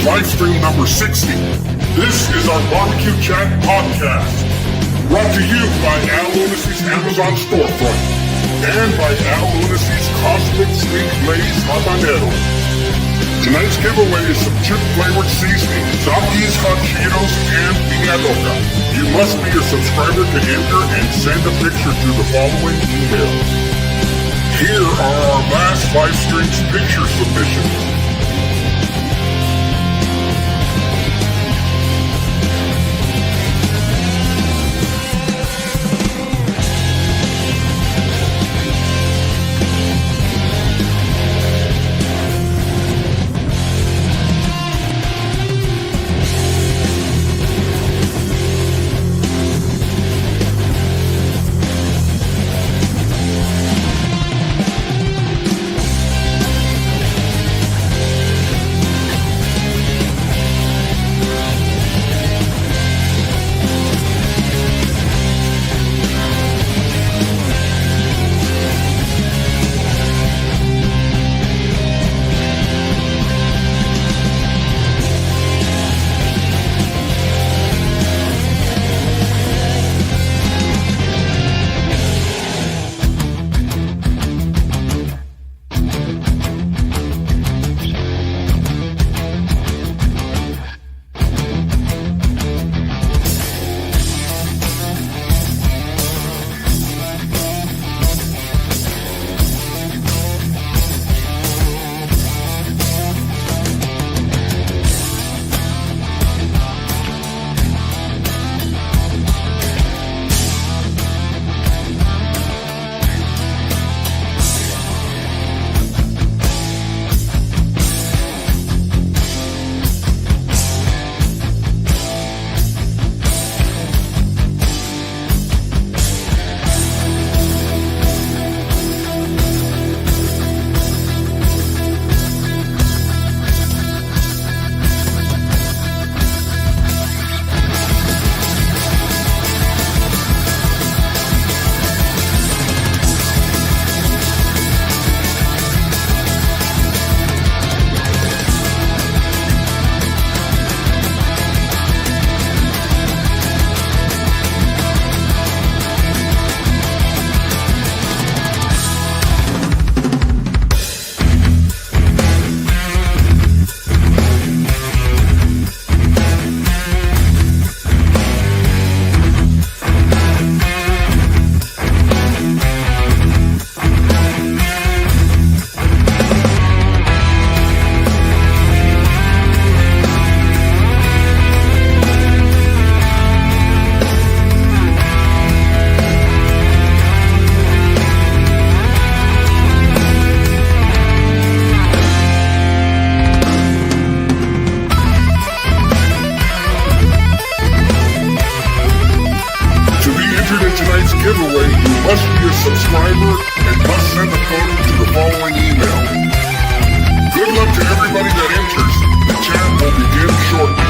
Livestream number 60. This is our BBQ Chat podcast, brought to you by Al Lunacy's Amazon storefront and by Al Lunacy's Cosmic Sweet Blaze Habanero. Tonight's giveaway is some chip-flavored seasoning, Zaki's Hot Cheetos, and Piña Loca. You must be a subscriber to enter and send a picture to the following emails. Here are our last Livestream's picture submissions. Giveaway, you must be a subscriber and must send a photo to the following email. Good luck to everybody that enters. The chat will begin shortly.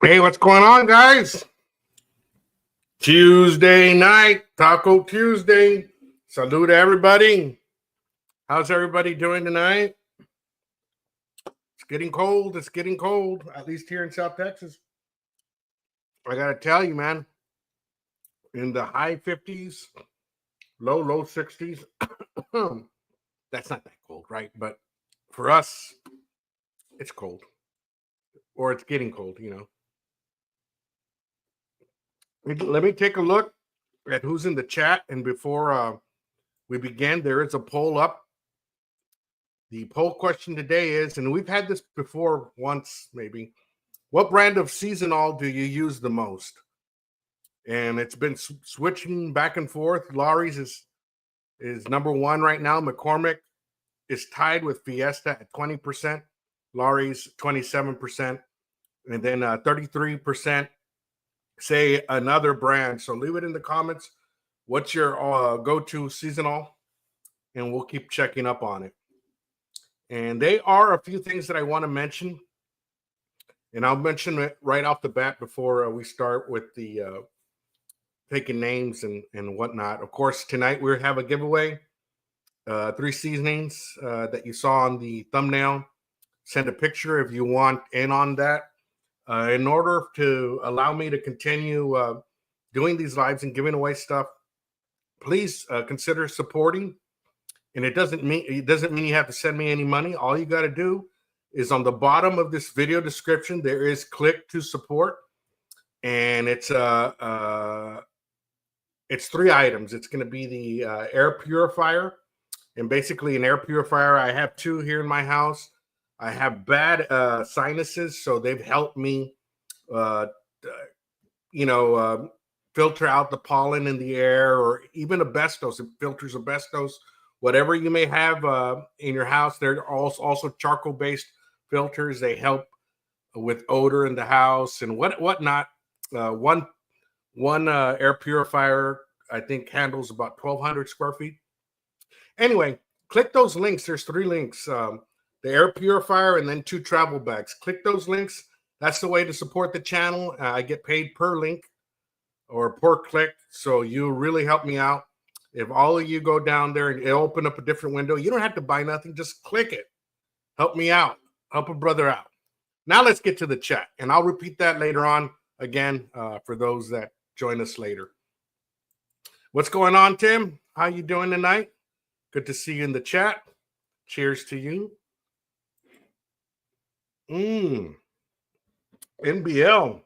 Hey, what's going on, guys? Tuesday night, Taco Tuesday. Salute to everybody. How's everybody doing tonight? It's getting cold. It's getting cold, at least here in South Texas. I got to tell you, man, in the high 50s, low 60s. That's not that cold, right? But for us, it's cold, or it's getting cold, Let me take a look at who's in the chat. And before we begin, there is a poll up. The poll question today is, and we've had this before once maybe, what brand of seasonal do you use the most? And it's been switching back and forth. Lawry's is number one right now. McCormick is tied with Fiesta at 20%. Lawry's 27%. And then 33% say another brand. So leave it in the comments. What's your go-to seasonal? And we'll keep checking up on it. And there are a few things that I want to mention. And I'll mention it right off the bat before we start with the taking names and whatnot. Of course, tonight we have a giveaway. 3 seasonings that you saw on the thumbnail. Send a picture if you want in on that. In order to allow me to continue doing these lives and giving away stuff, please consider supporting. And it doesn't mean you have to send me any money. All you got to do is on the bottom of this video description, there is click to support, and it's 3 items. It's going to be the air purifier, and basically an air purifier. I have 2 here in my house. I have bad sinuses, so they've helped me, filter out the pollen in the air, or even asbestos. It filters asbestos. Whatever you may have in your house, there are also charcoal-based filters. They help with odor in the house and whatnot. One air purifier, I think, handles about 1,200 square feet. Anyway, click those links. There's 3 links. The air purifier and then 2 travel bags. Click those links. That's the way to support the channel. I get paid per link or per click, so you really help me out. If all of you go down there and it'll open up a different window, you don't have to buy nothing. Just click it. Help me out. Help a brother out. Now let's get to the chat, and I'll repeat that later on again for those that join us later. What's going on, Tim? How you doing tonight? Good to see you in the chat. Cheers to you. NBL.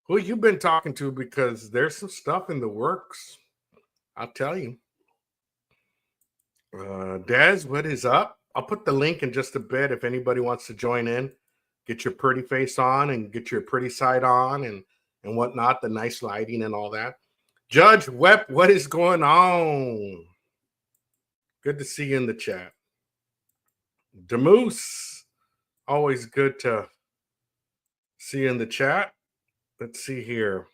Who you been talking to? Because there's some stuff in the works. I'll tell you. Des, what is up? I'll put the link in just a bit if anybody wants to join in. Get your pretty face on and get your pretty side on and whatnot, the nice lighting and all that. Judge Webb, what is going on? Good to see you in the chat. Demoose, always good to see you in the chat. Let's see here.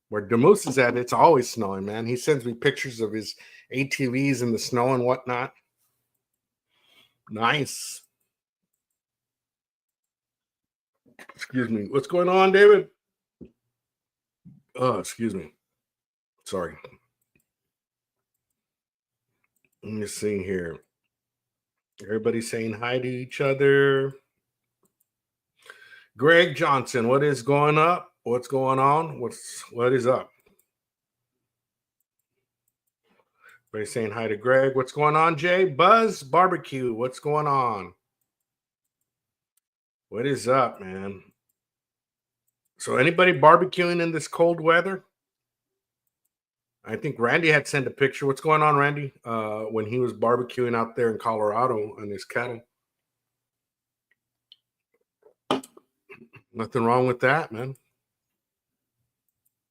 Where Demoose is at, it's always snowing, man. He sends me pictures of his ATVs in the snow and whatnot. Nice. Excuse me. What's going on, David? Oh, excuse me. Sorry. Let me see here. Everybody saying hi to each other. Greg Johnson, what is going up? What's going on? What is up? Everybody saying hi to Greg. What's going on, Jay? Buzz Barbecue, what's going on? What is up, man? So anybody barbecuing in this cold weather? I think Randy had sent a picture. What's going on, Randy? When he was barbecuing out there in Colorado on his cattle. Nothing wrong with that, man.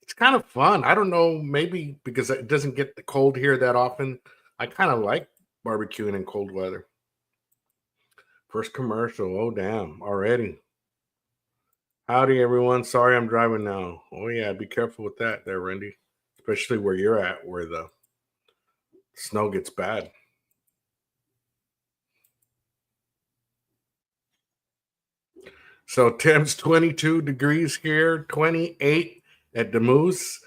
It's kind of fun. I don't know, maybe because it doesn't get the cold here that often. I kind of like barbecuing in cold weather. First commercial. Oh, damn. Already. Howdy, everyone. Sorry I'm driving now. Oh, yeah. Be careful with that there, Randy. Especially where you're at, where the snow gets bad. So temps 22 degrees here, 28 at the Moose.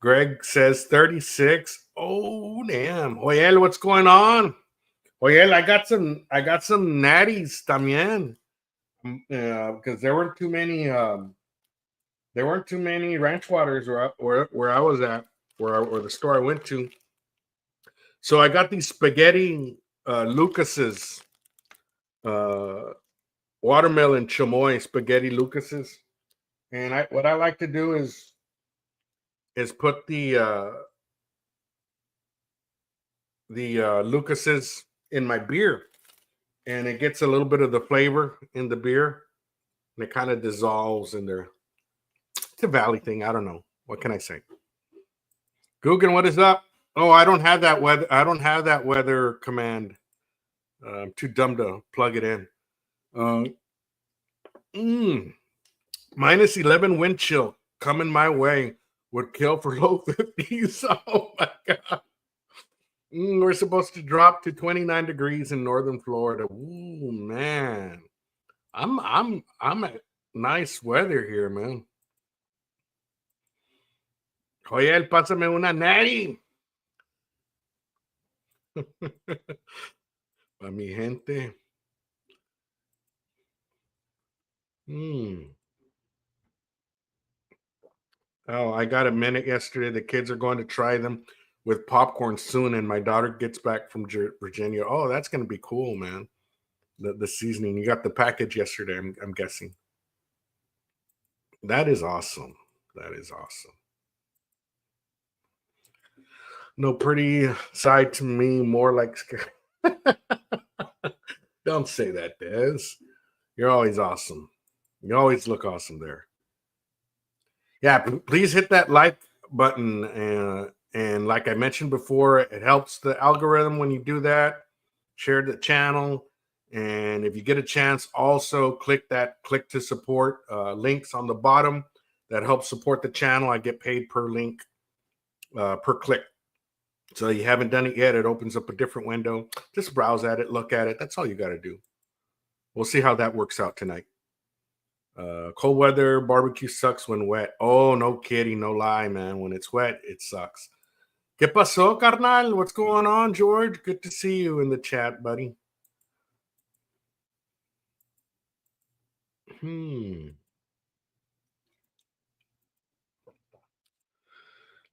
Greg says 36. Oh, damn. Joel, what's going on? Joel, I got some natties también. Because there weren't too many ranch waters where I was at, where the store I went to. So I got these spaghetti Lucas's watermelon chamoy spaghetti Lucas's, and what I like to do is put the Lucas's in my beer, and it gets a little bit of the flavor in the beer, and it kind of dissolves in there. It's a Valley thing. I don't know. What can I say? Guggen, what is up? Oh, I don't have that weather. I don't have that weather command. I'm too dumb to plug it in. Minus 11 wind chill coming my way. Would kill for low 50s. Oh my god. We're supposed to drop to 29 degrees in northern Florida. Ooh, man. I'm at nice weather here, man. Joel, pásame una natty. Pa mi gente. Oh, I got a minute yesterday. The kids are going to try them with popcorn soon, and my daughter gets back from Virginia. Oh, that's going to be cool, man. The seasoning. You got the package yesterday, I'm guessing. That is awesome. That is awesome. No pretty side to me, more like don't say that, Des. You're always awesome. You always look awesome there. Yeah, please hit that like button, and like I mentioned before, it helps the algorithm when you do that. Share the channel, and if you get a chance, also click to support links on the bottom. That helps support the channel. I get paid per link, per click. So you haven't done it yet, it opens up a different window. Just browse at it, look at it. That's all you got to do. We'll see how that works out tonight. Cold weather barbecue sucks when wet. Oh, no kidding, no lie, man. When it's wet, it sucks. ¿Qué pasó, carnal? What's going on, George? Good to see you in the chat, buddy.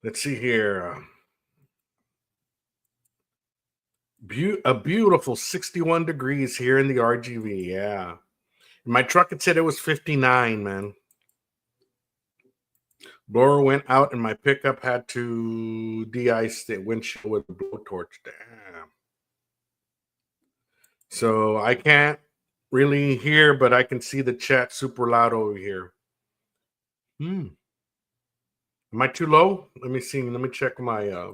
Let's see here. A beautiful 61 degrees here in the RGV. Yeah. In my truck, it said it was 59, man. Blower went out and my pickup had to de-ice the windshield with a blowtorch. Damn. So I can't really hear, but I can see the chat super loud over here. Am I too low? Let me see. Let me check my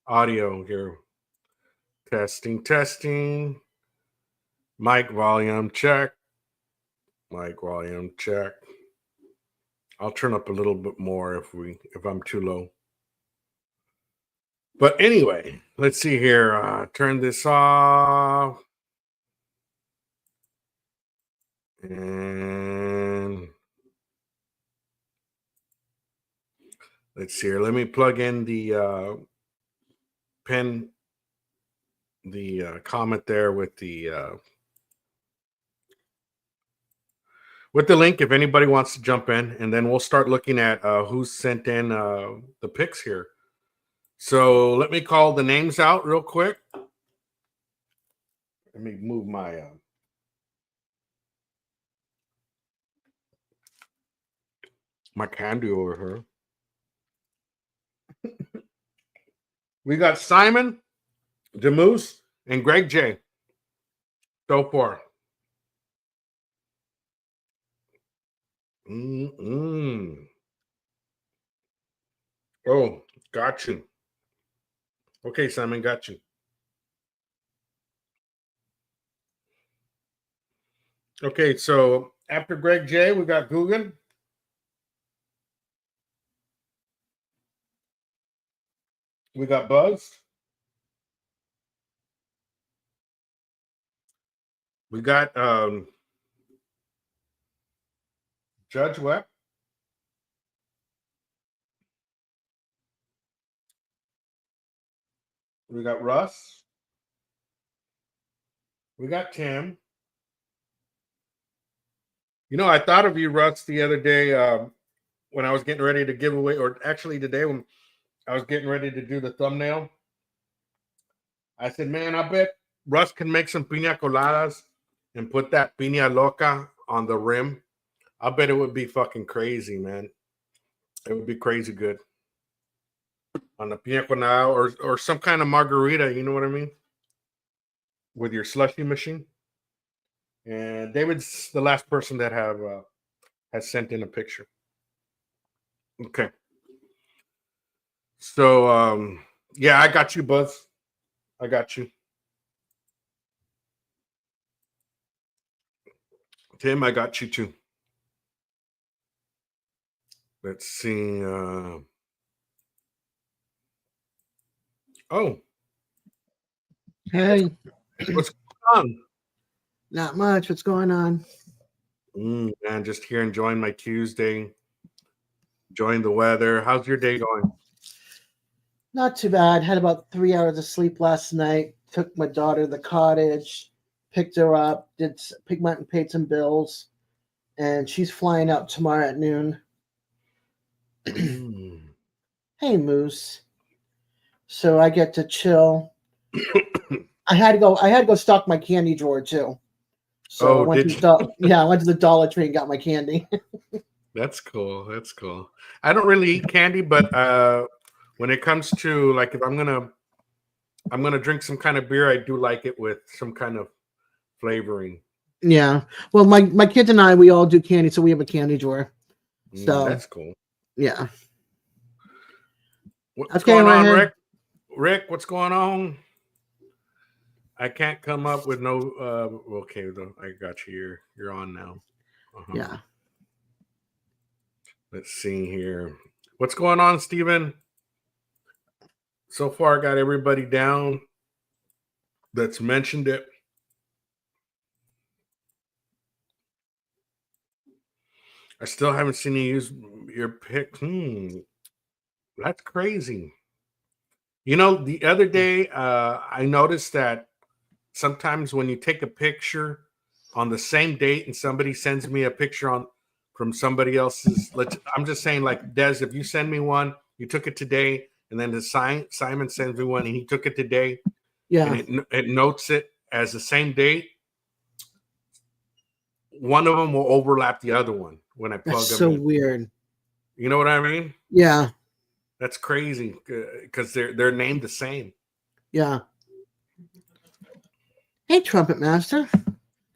audio here. Testing. Mic volume check. Mic volume check. I'll turn up a little bit more if I'm too low. But anyway, let's see here. Turn this off. And let's see here. Let me plug in the comment there with the link if anybody wants to jump in, and then we'll start looking at who's sent in the picks here. So let me call the names out real quick. Let me move my my candy over here. We got Simon, Demoose, and Greg J. So far. Oh, got you. Okay, Simon, got you. Okay, so after Greg J, we got Guggen. We got Buzz. We got Judge Webb. We got Russ. We got Tim. You know, I thought of you, Russ, the other day when I was getting ready to give away, or actually today when I was getting ready to do the thumbnail. I said, man, I bet Russ can make some pina coladas and put that pina loca on the rim. I bet it would be fucking crazy, man. It would be crazy good on the pina colada or some kind of margarita. You know what I mean? With your slushy machine. And David's the last person that has sent in a picture. Okay. So yeah, I got you, Buzz. I got you. Tim, I got you too. Let's see. Oh, Hey, what's going on? not much. What's going on? Man, just here enjoying my Tuesday, enjoying the weather. How's your day going? Not too bad. Had about 3 hours of sleep last night. Took my daughter to the cottage, picked her up, picked up and paid some bills, and she's flying out tomorrow at noon. Hey, Moose. So I get to chill. I had to go stock my candy drawer too. So I went to the Dollar Tree and got my candy. That's cool. That's cool. I don't really eat candy, but when it comes to like if I'm gonna drink some kind of beer, I do like it with some kind of flavoring. Yeah. Well, my kids and I, we all do candy, so we have a candy drawer. So that's cool. Yeah. What's going on, Rick? Rick, what's going on? I can't come up with no. Okay, I got you. You're on now. Yeah. Let's see here. What's going on, Steven? So far, I got everybody down that's mentioned it. I still haven't seen you use your pick. That's crazy. You know, the other day, I noticed that sometimes when you take a picture on the same date and somebody sends me a picture from somebody else's, I'm just saying, like, Des, if you send me one, you took it today, and then Simon sends me one and he took it today, and it notes it as the same date, one of them will overlap the other one when I plug them in. That's so weird. You know what I mean? Yeah. That's crazy because they're named the same. Yeah. Hey, Trumpet Master.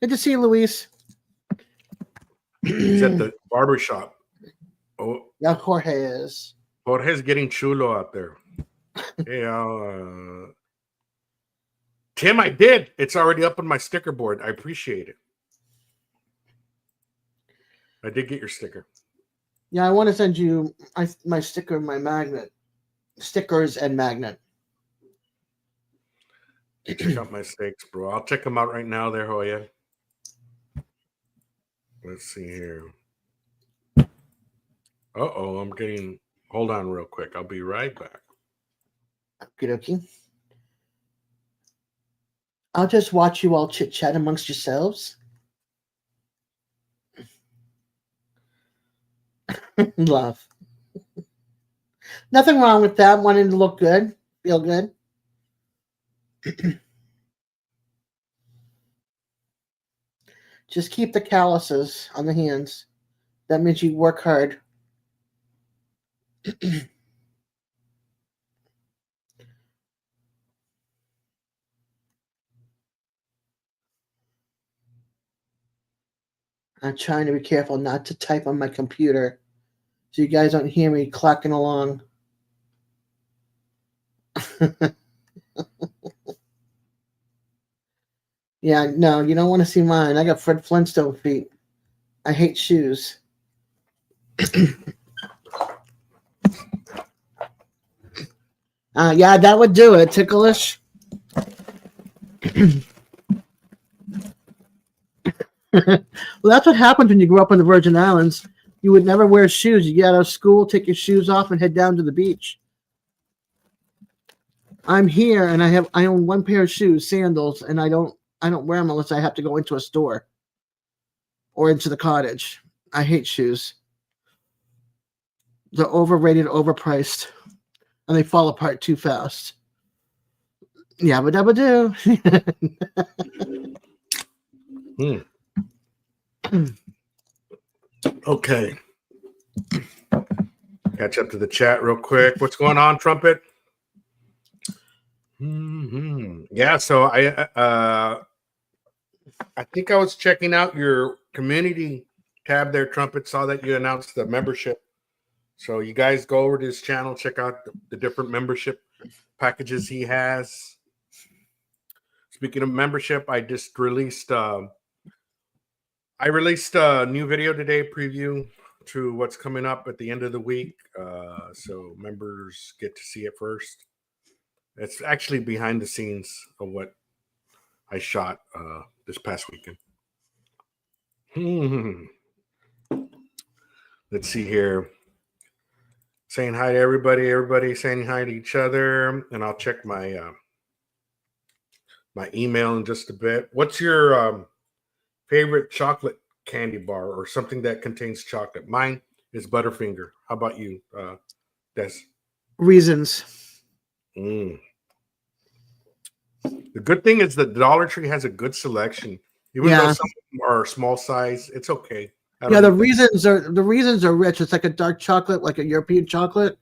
Good to see you, Luis. He's at the barbershop. Oh, yeah, Jorge is. Jorge's getting chulo out there. Hey, Tim, I did. It's already up on my sticker board. I appreciate it. I did get your sticker. Yeah, I want to send you my sticker and my magnet. Stickers and magnet. Check out my steaks, bro. I'll check them out right now there, Hoya. Let's see here. Uh-oh, I'm getting... Hold on real quick. I'll be right back. Okay. I'll just watch you all chit-chat amongst yourselves. Love. Nothing wrong with that. Wanting to look good. Feel good. Just keep the calluses on the hands. That means you work hard. I'm trying to be careful not to type on my computer so you guys don't hear me clacking along. Yeah, no, you don't want to see mine. I got Fred Flintstone feet. I hate shoes. Yeah, that would do it. Ticklish. Well, that's what happens when you grow up in the Virgin Islands. You would never wear shoes. You get out of school, take your shoes off, and head down to the beach. I'm here, and I own one pair of shoes, sandals, and I don't wear them unless I have to go into a store or into the cottage. I hate shoes. They're overrated, overpriced, and they fall apart too fast. Yabba dabba do. Okay. Catch up to the chat real quick. What's going on, Trumpet? Yeah, so I think I was checking out your community tab there, Trumpet. Saw that you announced the membership. So you guys go over to his channel, check out the different membership packages he has. Speaking of membership, I just released a new video today, preview to what's coming up at the end of the week. So members get to see it first. It's actually behind the scenes of what I shot this past weekend. Let's see here. Saying hi to everybody saying hi to each other, and I'll check my my email in just a bit. What's your favorite chocolate candy bar or something that contains chocolate? Mine is Butterfinger. How about you, Des? Reasons. The good thing is that Dollar Tree has a good selection. Even though some of them are small size, it's okay. Yeah, the reasons are rich. It's like a dark chocolate, like a European chocolate,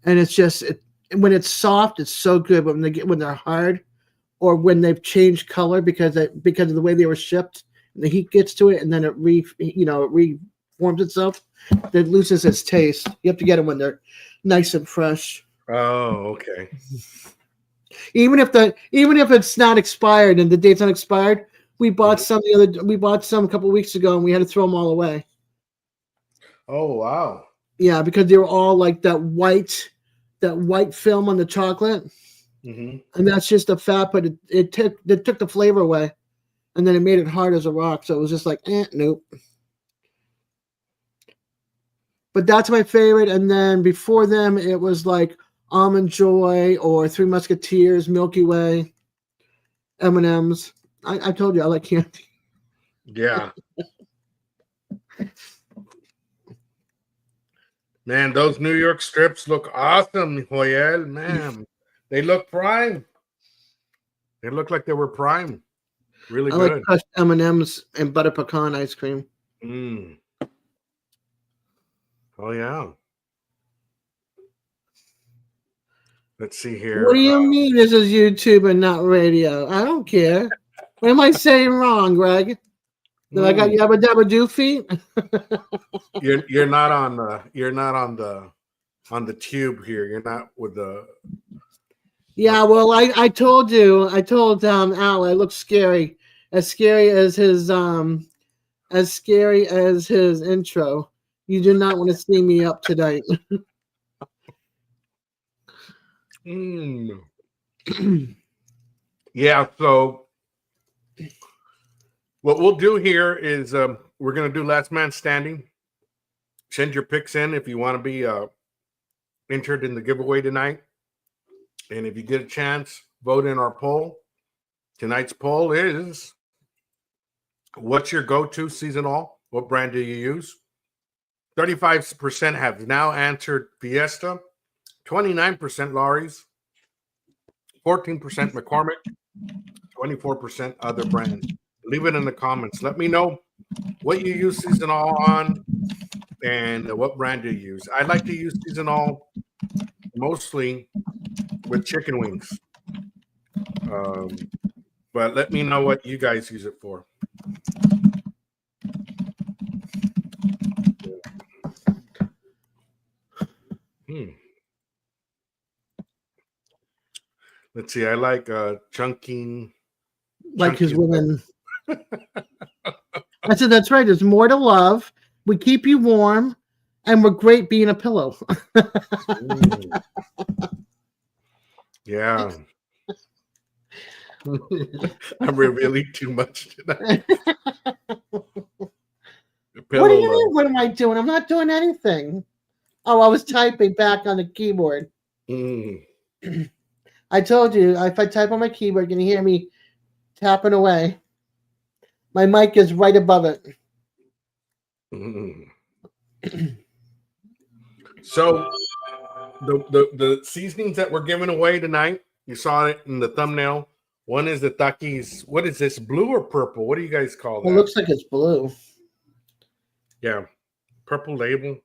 and it's just when it's soft, it's so good. But when they're hard, or when they've changed color because of the way they were shipped, and the heat gets to it, and then it reforms itself, that loses its taste. You have to get them when they're nice and fresh. Oh, okay. Even if it's not expired and the date's not expired, we bought some a couple of weeks ago and we had to throw them all away. Oh wow! Yeah, because they were all like that white film on the chocolate, and that's just the fat, but it took the flavor away, and then it made it hard as a rock. So it was just like, nope. But that's my favorite. And then before them, it was like Almond Joy or Three Musketeers, Milky Way, M&M's. I told you I like candy. Yeah. Man, those New York strips look awesome, Joel. Man, they look prime. They look like they were prime. Really good. I like crushed M&M's and butter pecan ice cream. Oh, yeah. Let's see here. What do you mean this is YouTube and not radio? I don't care. What am I saying wrong, Greg? That I got Yabba Dabba Doo feet? You're not on the tube here. You're not with the. Yeah, well, I told Al I look scary as his intro. You do not want to see me up tonight. Yeah, so what we'll do here is we're going to do Last Man Standing. Send your picks in if you want to be entered in the giveaway tonight. And if you get a chance, vote in our poll. Tonight's poll is, what's your go-to seasonal? What brand do you use? 35% have now answered Fiesta. 29% Laurie's, 14% McCormick, 24% other brands. Leave it in the comments. Let me know what you use seasonal on and what brand do you use. I like to use seasonal mostly with chicken wings. But let me know what you guys use it for. Let's see. I like chunking. Like his women. I said, that's right. There's more to love. We keep you warm, and we're great being a pillow. Yeah. I'm revealing too much tonight. What do you mean? What am I doing? I'm not doing anything. Oh, I was typing back on the keyboard. I told you, if I type on my keyboard, you can hear me tapping away. My mic is right above it. So the seasonings that we're giving away tonight You saw it in the thumbnail. One is the Takis. What is this? Blue or purple? What do you guys call that? It looks like it's blue. Yeah, purple label.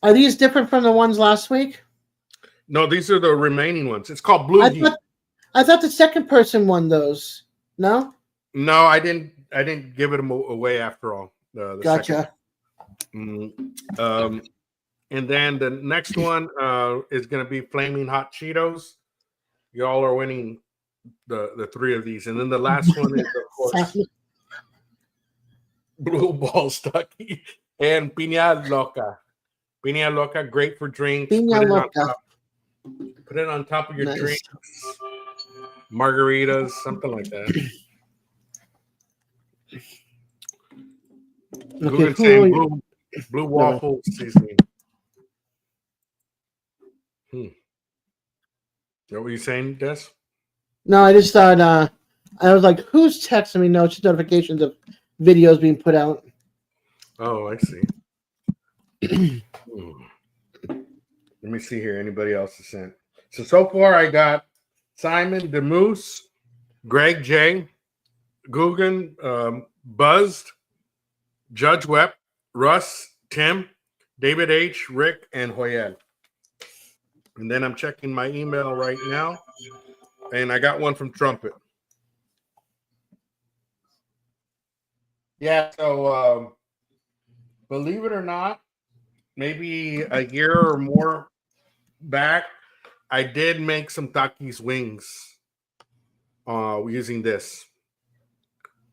Are these different from the ones last week? No, these are the remaining ones. It's called Blue Heat. I thought the second person won those. No? No, I didn't give it away after all. The Gotcha. Second. And then the next one is going to be Flaming Hot Cheetos. Y'all are winning the three of these. And then the last one is, of course, Blue Ball Stucky and Piña Loca. Piña Loca, great for drinks. Piña Loca. Put it on top of your drinks. Margaritas, something like that. Okay, saying blue waffle seasoning. Is that what you're saying, Des? No, I just thought I was like, who's texting me notifications of videos being put out? Oh, I see. Let me see here. Anybody else has sent? So far I got Simon DeMoose, Greg J, Guggen, Buzzed, Judge Webb, Russ, Tim, David H, Rick, and Hoyel. And then I'm checking my email right now, and I got one from Trumpet. Yeah, so believe it or not, maybe a year or more back, I did make some Takis wings using this.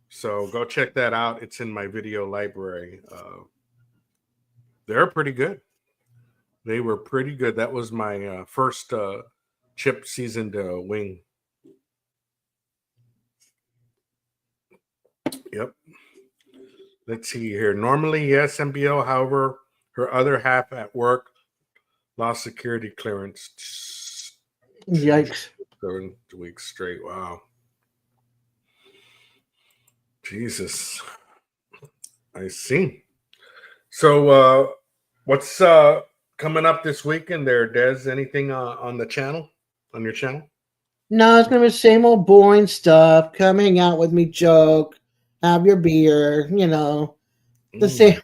So go check that out. It's in my video library. They're pretty good. They were pretty good. That was my first chip seasoned wing. Yep. Let's see here. Normally, yes, MBL. However, her other half at work lost security clearance. Yikes. 7 weeks straight. Wow. Jesus. I see. So what's coming up this weekend there, Des? Anything on the channel? On your channel? No, it's gonna be the same old boring stuff. Come hang out with me, joke, have your beer, the same.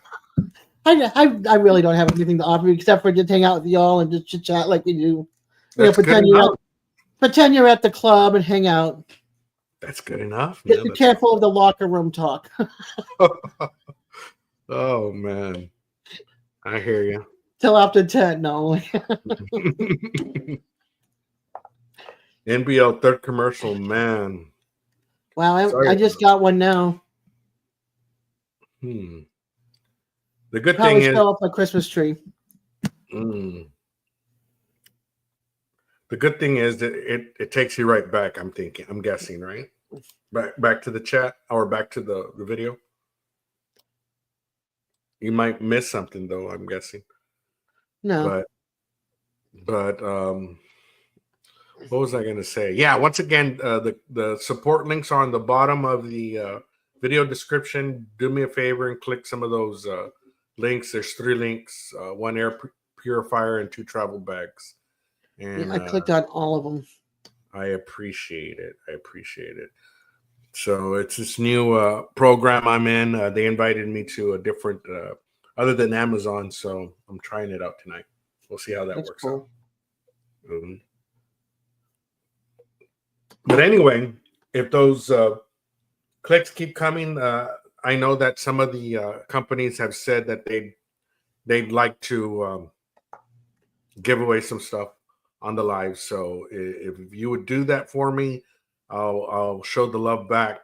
I really don't have anything to offer except for just hang out with y'all and just chit chat like we do. Pretend you're at the club and hang out. That's good enough. Just be careful of the locker room talk. Oh man, I hear you. Till after 10, no. NBL third commercial, man. Wow, I just got one now. The good Probably thing is fell off my Christmas tree. The good thing is that it takes you right back. I'm guessing, right? Back to the chat or back to the video. You might miss something though, I'm guessing. No. But what was I going to say? Yeah, once again, the support links are on the bottom of the video description. Do me a favor and click some of those links. There's 3 links: 1 air purifier and 2 travel bags. And I clicked on all of them. I appreciate it. So it's this new program I'm in. They invited me to a different, other than Amazon. So I'm trying it out tonight. We'll see how that works out. But anyway, if those clicks keep coming, I know that some of the companies have said that they'd like to give away some stuff on the live. So if you would do that for me, I'll show the love back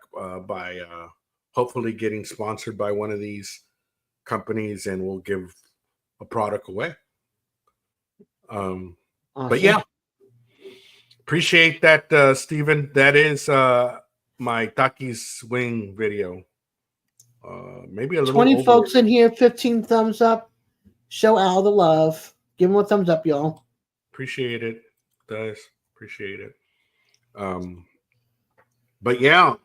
by hopefully getting sponsored by one of these companies, and we'll give a product away. Awesome. But yeah, appreciate that, Steven. That is my Takis wing video. Maybe a little 20 over. folks in here, 15 thumbs up. Show Al the love. Give him a thumbs up, y'all. Appreciate it, guys. Appreciate it. But yeah,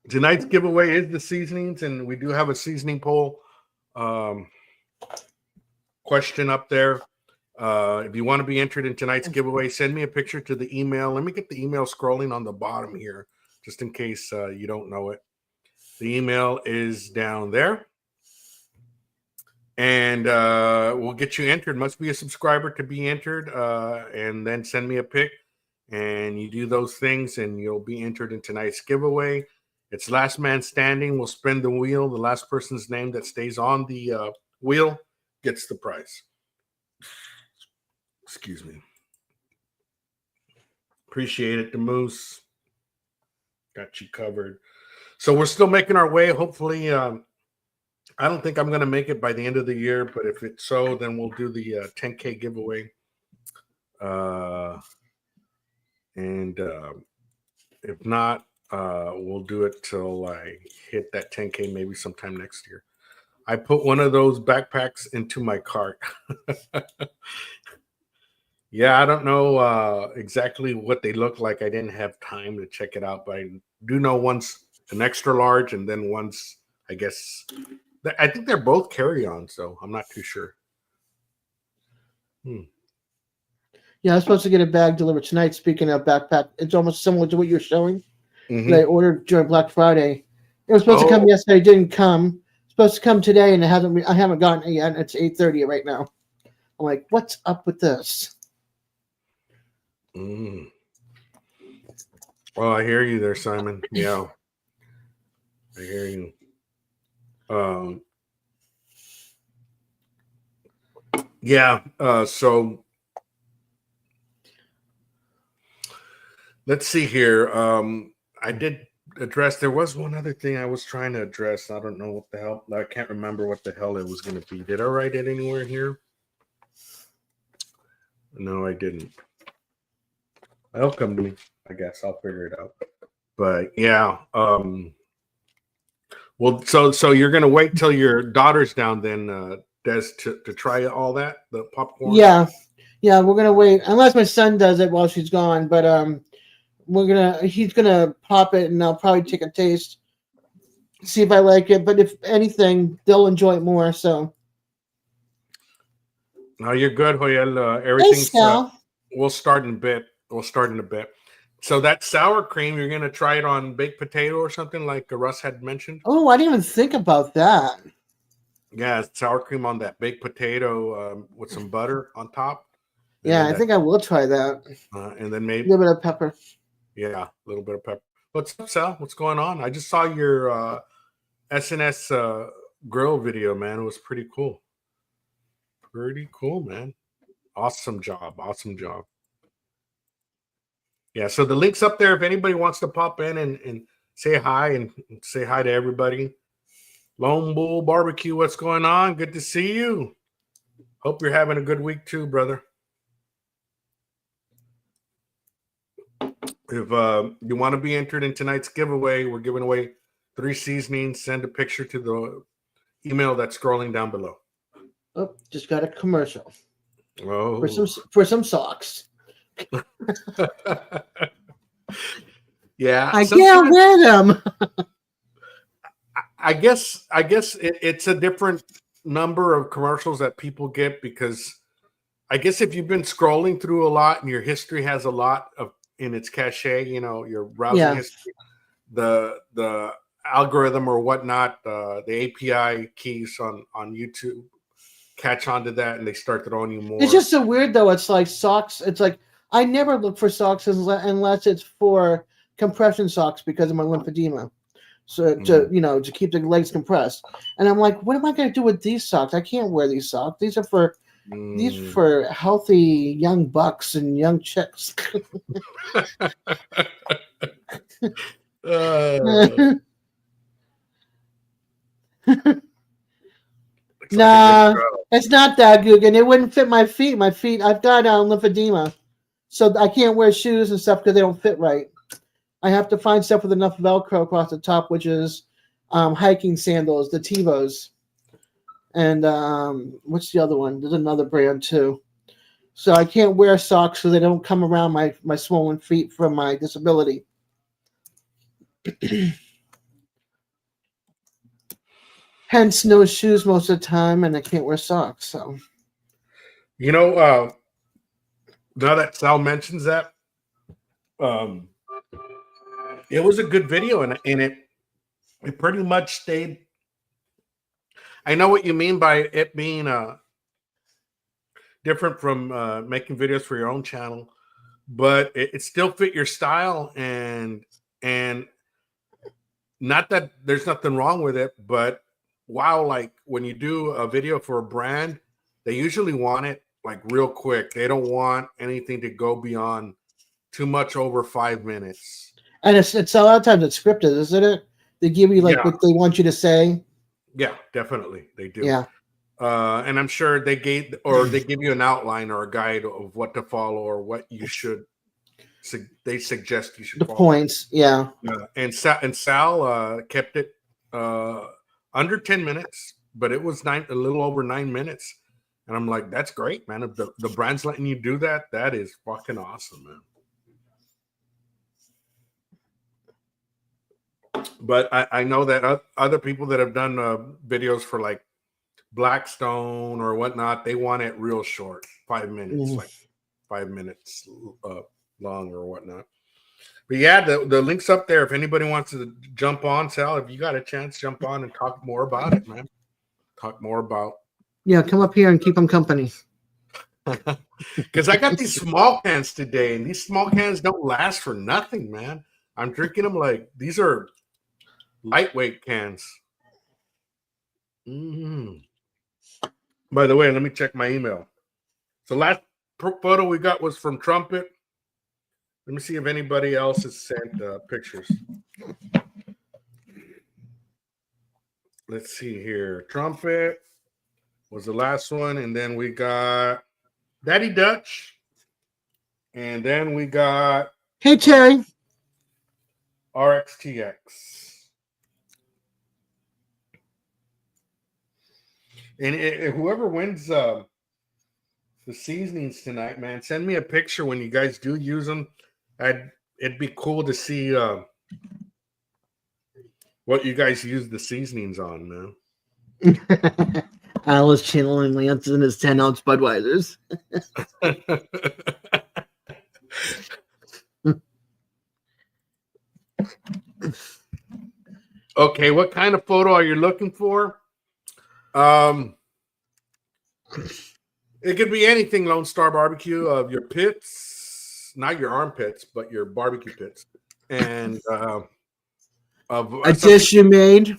tonight's giveaway is the seasonings, and we do have a seasoning poll question up there. If you want to be entered in tonight's giveaway, send me a picture to the email. Let me get the email scrolling on the bottom here, just in case you don't know it. The email is down there. And we'll get you entered. Must be a subscriber to be entered. And then send me a pic. And you do those things, and you'll be entered in tonight's giveaway. It's last man standing. We'll spin the wheel. The last person's name that stays on the wheel gets the prize. Excuse me. Appreciate it, the Moose. Got you covered. So we're still making our way. Hopefully, I don't think I'm going to make it by the end of the year, but if it's so, then we'll do the 10K giveaway. And if not, we'll do it till I hit that 10K maybe sometime next year. I put one of those backpacks into my cart. Yeah, I don't know exactly what they look like. I didn't have time to check it out, but I do know one's an extra large and then one's, I guess, I think they're both carry-on, so I'm not too sure. Yeah, I was supposed to get a bag delivered tonight. Speaking of backpack, it's almost similar to what you're showing. Mm-hmm. That I ordered during Black Friday. It was supposed to come yesterday. It didn't come. It's supposed to come today, and I haven't gotten it yet. It's 8:30 right now. I'm like, what's up with this? Well, I hear you there, Simon. Yeah, I hear you. So let's see here. I did address, there was one other thing I was trying to address. I don't know what the hell, I can't remember what the hell it was going to be. Did I write it anywhere here? No, I didn't. It'll come to me, I guess. I'll figure it out. But yeah, well, so you're gonna wait till your daughter's down then, Des, to try all that, the popcorn? Yeah, we're gonna wait unless my son does it while she's gone. But he's gonna pop it, and I'll probably take a taste, see if I like it. But if anything, they'll enjoy it more. So. No, you're good, Joel. Everything's. We'll start in a bit. So that sour cream, you're gonna try it on baked potato or something like Russ had mentioned. Oh, I didn't even think about that. Yeah, sour cream on that baked potato with some butter on top. Yeah, I think I will try that. And then maybe a little bit of pepper. Yeah, a little bit of pepper. What's up, Sal? What's going on? I just saw your SNS grill video, man. It was pretty cool. Pretty cool, man. Awesome job. Yeah, so the link's up there if anybody wants to pop in and say hi and say hi to everybody. Lone Bull Barbecue, what's going on? Good to see you. Hope you're having a good week too, brother. If you want to be entered in tonight's giveaway, we're giving away 3 seasonings. Send a picture to the email that's scrolling down below. Oh, just got a commercial. Oh. For some socks. Yeah, I can't wear them. I guess it's a different number of commercials that people get because I guess if you've been scrolling through a lot and your history has a lot of in its cachet, you know, your browsing history, the algorithm or whatnot, the API keys on YouTube catch on to that and they start throwing you more. It's just so weird though. It's like socks. It's like I never look for socks unless it's for compression socks because of my lymphedema. So to keep the legs compressed. And I'm like, what am I going to do with these socks? I can't wear these socks. These are for healthy young bucks and young chicks. Nah, it's not that, Guggen. It wouldn't fit my feet. I've got lymphedema, so I can't wear shoes and stuff because they don't fit right. I have to find stuff with enough Velcro across the top, which is hiking sandals, the Tevos. And what's the other one? There's another brand too. So I can't wear socks so they don't come around my swollen feet from my disability. Hence no shoes most of the time, and I can't wear socks. So You know, now that Sal mentions that, um, it was a good video, and it pretty much stayed. I know what you mean by it being different from making videos for your own channel, but it still fit your style, and not that there's nothing wrong with it, but wow, like when you do a video for a brand, they usually want it like real quick. They don't want anything to go beyond too much over 5 minutes. And it's a lot of times it's scripted, isn't it? They give you like Yeah. what they want you to say. Yeah, definitely they do. Yeah. And I'm sure they give you an outline or a guide of what to follow or what you should. They suggest you should The follow. points, yeah. And Sal kept it under 10 minutes, but it was a little over 9 minutes. And I'm like, that's great, man. If the brand's letting you do that, that is fucking awesome, man. But I know that other people that have done videos for like Blackstone or whatnot, they want it real short, 5 minutes, like 5 minutes long or whatnot. But yeah, the link's up there. If anybody wants to jump on, Sal, if you got a chance, jump on and talk more about it, man. Talk more about. Yeah, come up here and keep them company. Because I got these small cans today, and these small cans don't last for nothing, man. I'm drinking them like these are lightweight cans. By the way, let me check my email. So last photo we got was from Trumpet. Let me see if anybody else has sent pictures. Let's see here. Trumpet was the last one, and then we got Daddy Dutch, and then we got Hey Terry. RXTX. And whoever wins the seasonings tonight, man, send me a picture when you guys do use them. It'd be cool to see what you guys use the seasonings on, man. Al is channeling Lance in his 10-ounce Budweisers. Okay, what kind of photo are you looking for? It could be anything, Lone Star Barbecue, of your pits, not your armpits, but your barbecue pits, and of a dish you made.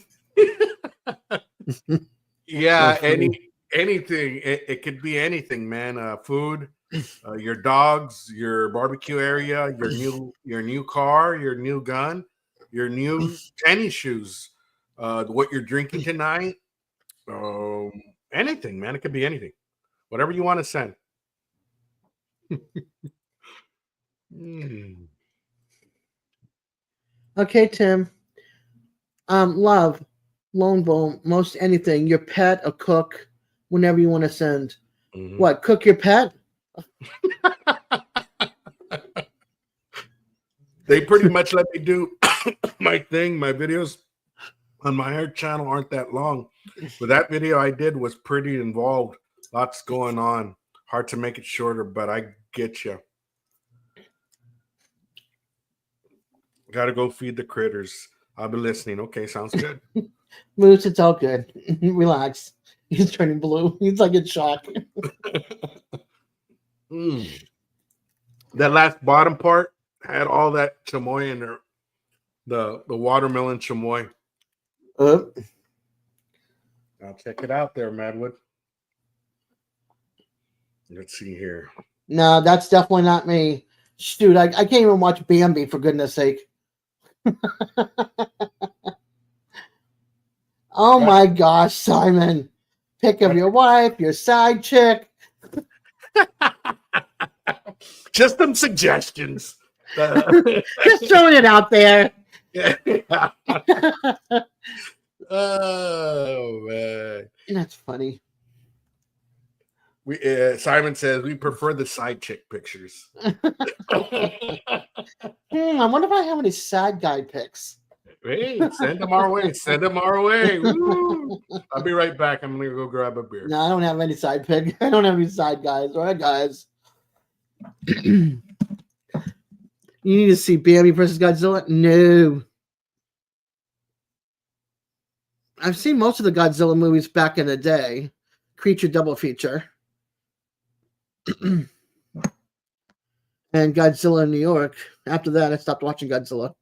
Yeah, anything. It could be anything, man. Food, your dogs, your barbecue area, your new car, your new gun, your new tennis shoes, what you're drinking tonight. Anything, man. It could be anything. Whatever you want to send. Okay, Tim. Love, Lone Bone, most anything. Your pet, a cook, whenever you want to send. Mm-hmm. What? Cook your pet? They pretty much let me do my thing. My videos on my hair channel aren't that long, but that video I did was pretty involved. Lots going on. Hard to make it shorter, but I get you. Got to go feed the critters. I'll be listening. Okay, sounds good. Moose, it's all good. Relax. He's turning blue. He's like in shock. That last bottom part had all that chamoy in there. The watermelon chamoy. I'll check it out there, Madwood. Let's see here. No, that's definitely not me. Dude, I can't even watch Bambi, for goodness sake. Oh my gosh, Simon. Pick of your wife, your side chick. Just some suggestions. Just throwing it out there. Oh, man. That's funny. Simon says we prefer the side chick pictures. I wonder if I have any side guy pics. Hey, send them our way. Send them our way. Woo. I'll be right back. I'm gonna go grab a beer. No, I don't have any side pig. I don't have any side guys. All right, guys. You need to see Bambi versus Godzilla? No. I've seen most of the Godzilla movies back in the day. Creature double feature. And Godzilla in New York. After that, I stopped watching Godzilla.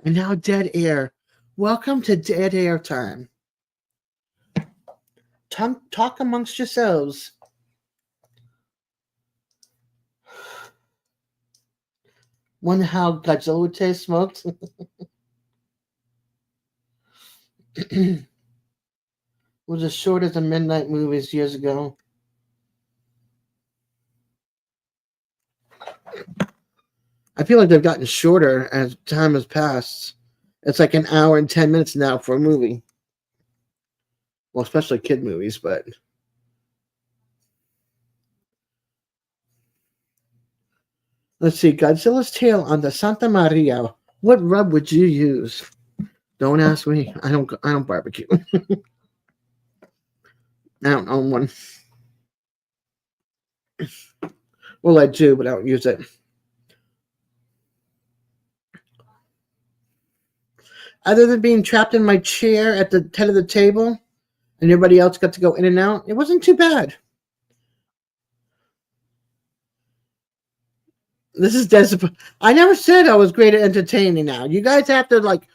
And now dead air. Welcome to dead air time. Talk amongst yourselves. Wonder how Godzilla would taste smoked. Was as short as the midnight movies years ago. I feel like they've gotten shorter as time has passed. It's like an hour and 10 minutes now for a movie. Well, especially kid movies, but let's see. Godzilla's tail on the Santa Maria. What rub would you use? Don't ask me. I don't barbecue. I don't own one. Well, I do, but I don't use it. Other than being trapped in my chair at the head of the table, and everybody else got to go in and out, it wasn't too bad. This is disappointing. I never said I was great at entertaining now. You guys have to, like,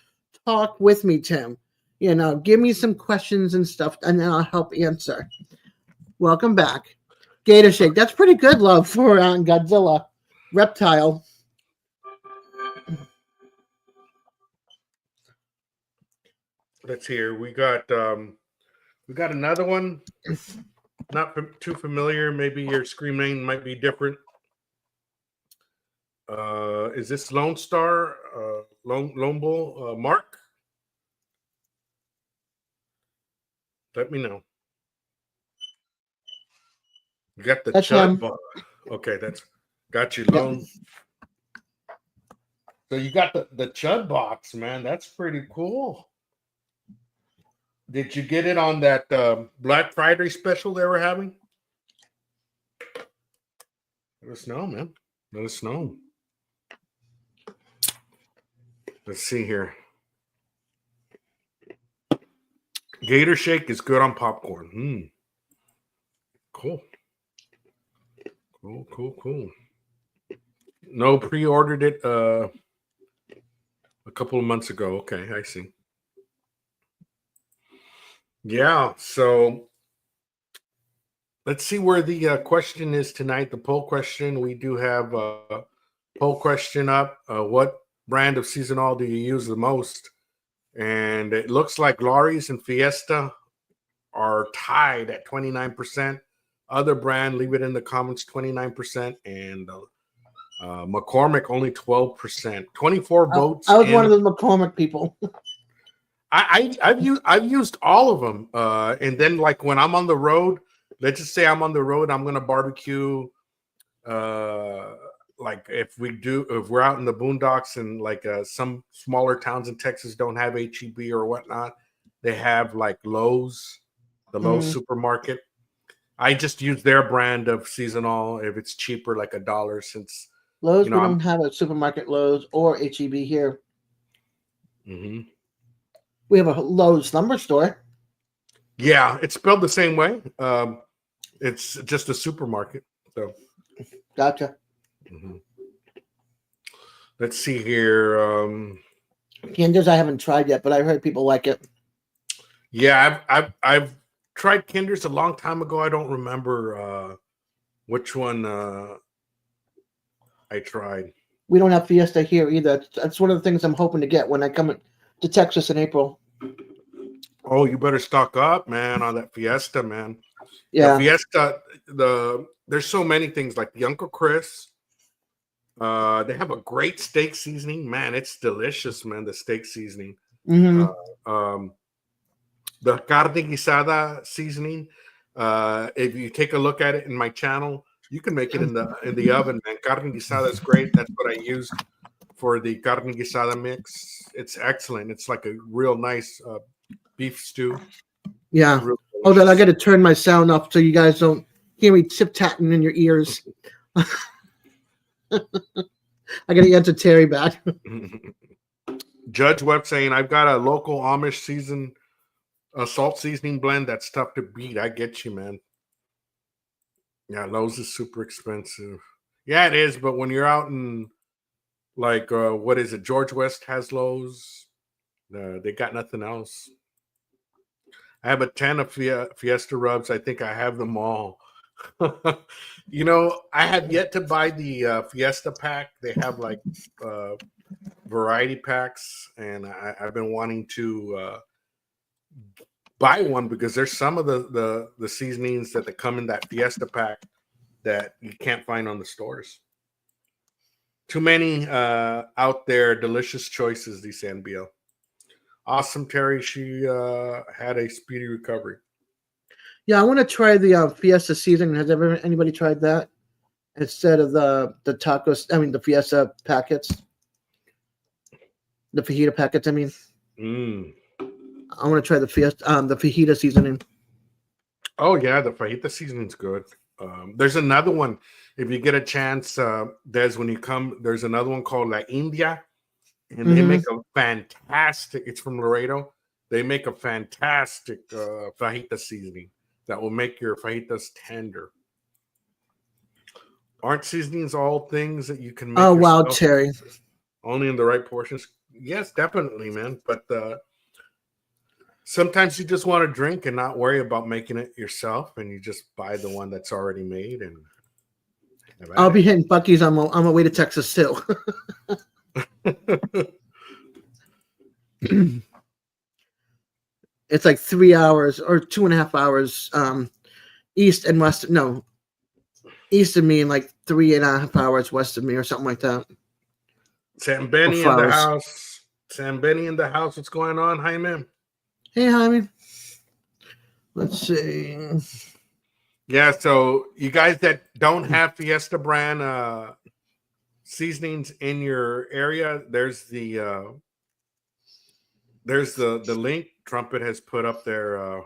talk with me, Tim. You know, give me some questions and stuff, and then I'll help answer. Welcome back. Gator Shake. That's pretty good, love, for Godzilla. Reptile. Let's hear. We got another one. Not too familiar. Maybe your screen name might be different. Is this Lone Star? Lone Bull? Mark? Let me know. You got the Chud box. Okay, that's got you, Lone. Yep. So you got the Chud box, man. That's pretty cool. Did you get it on that Black Friday special they were having? Let us know, man. Let us know. Let's see here. Gator Shake is good on popcorn. Cool. Cool. No, pre-ordered it a couple of months ago. Okay, I see. Yeah, so let's see where the question is tonight. The poll question. We do have a poll question up. What brand of seasonal do you use the most? And it looks like Laurie's and Fiesta are tied at 29%. Other brand, leave it in the comments, 29%. And McCormick only 12%. 24 votes. I was one of the McCormick people. I've used all of them. And then, like, when I'm on the road, let's just say I'm on the road, I'm gonna barbecue. Like if we're out in the boondocks and like some smaller towns in Texas don't have HEB or whatnot, they have like Lowe's, the Lowe's supermarket. I just use their brand of seasonal if it's cheaper, like $1, since Lowe's, we don't have a supermarket Lowe's or HEB here. Mm-hmm. We have a Lowe's lumber store. Yeah, it's spelled the same way. It's just a supermarket. So, gotcha. Mm-hmm. Let's see here. Kinder's I haven't tried yet, but I heard people like it. Yeah, I've tried Kinder's a long time ago. I don't remember which one I tried. We don't have Fiesta here either. That's one of the things I'm hoping to get when I come to Texas in April. Oh, you better stock up, man, on that Fiesta, man. Yeah, the Fiesta. There's so many things like the Uncle Chris. They have a great steak seasoning. Man, it's delicious, man. The steak seasoning. Mm-hmm. The carne guisada seasoning. If you take a look at it in my channel, you can make it in the oven, man. Carne guisada is great. That's what I used for the carne guisada mix. It's excellent. It's like a real nice beef stew. Yeah. Real Hold on, I got delicious. to turn my sound off so you guys don't hear me tip-tapping in your ears. I got to answer Terry back. Judge Webb saying, I've got a local Amish season, a salt seasoning blend that's tough to beat. I get you, man. Yeah, Lowe's is super expensive. Yeah, it is. But when you're out in, like, what is it? George West has Lowe's. They got nothing else. I have a 10 of Fiesta rubs. I think I have them all. You know, I have yet to buy the Fiesta pack. They have like variety packs, and I've been wanting to buy one because there's some of the seasonings that come in that Fiesta pack that you can't find on the stores. Too many out there, delicious choices, dice NBL. Awesome, Terry. She had a speedy recovery. Yeah, I want to try the Fiesta seasoning. Has anybody tried that instead of the tacos? I mean, the Fiesta packets, the fajita packets. I mean, I want to try the Fiesta, the fajita seasoning. Oh yeah, the fajita seasoning's good. There's another one. If you get a chance, Des, when you come, there's another one called La India, and they make a fantastic. It's from Laredo. They make a fantastic fajita seasoning that will make your fajitas tender. Aren't seasonings all things that you can make? Oh wow, yourself, Terry! only in the right portions. Yes, definitely, man. But sometimes you just want to drink and not worry about making it yourself, and you just buy the one that's already made. And I'll be hitting Buc-ee's on my way to Texas too. It's like 3 hours or 2.5 hours east and west. No, east of me and like 3.5 hours west of me or something like that. Sam Benny in the house. Sam Benny in the house. What's going on, Jaime? Hey, Jaime. Let's see. Yeah, so you guys that don't have Fiesta brand seasonings in your area, there's the link Trumpet has put up there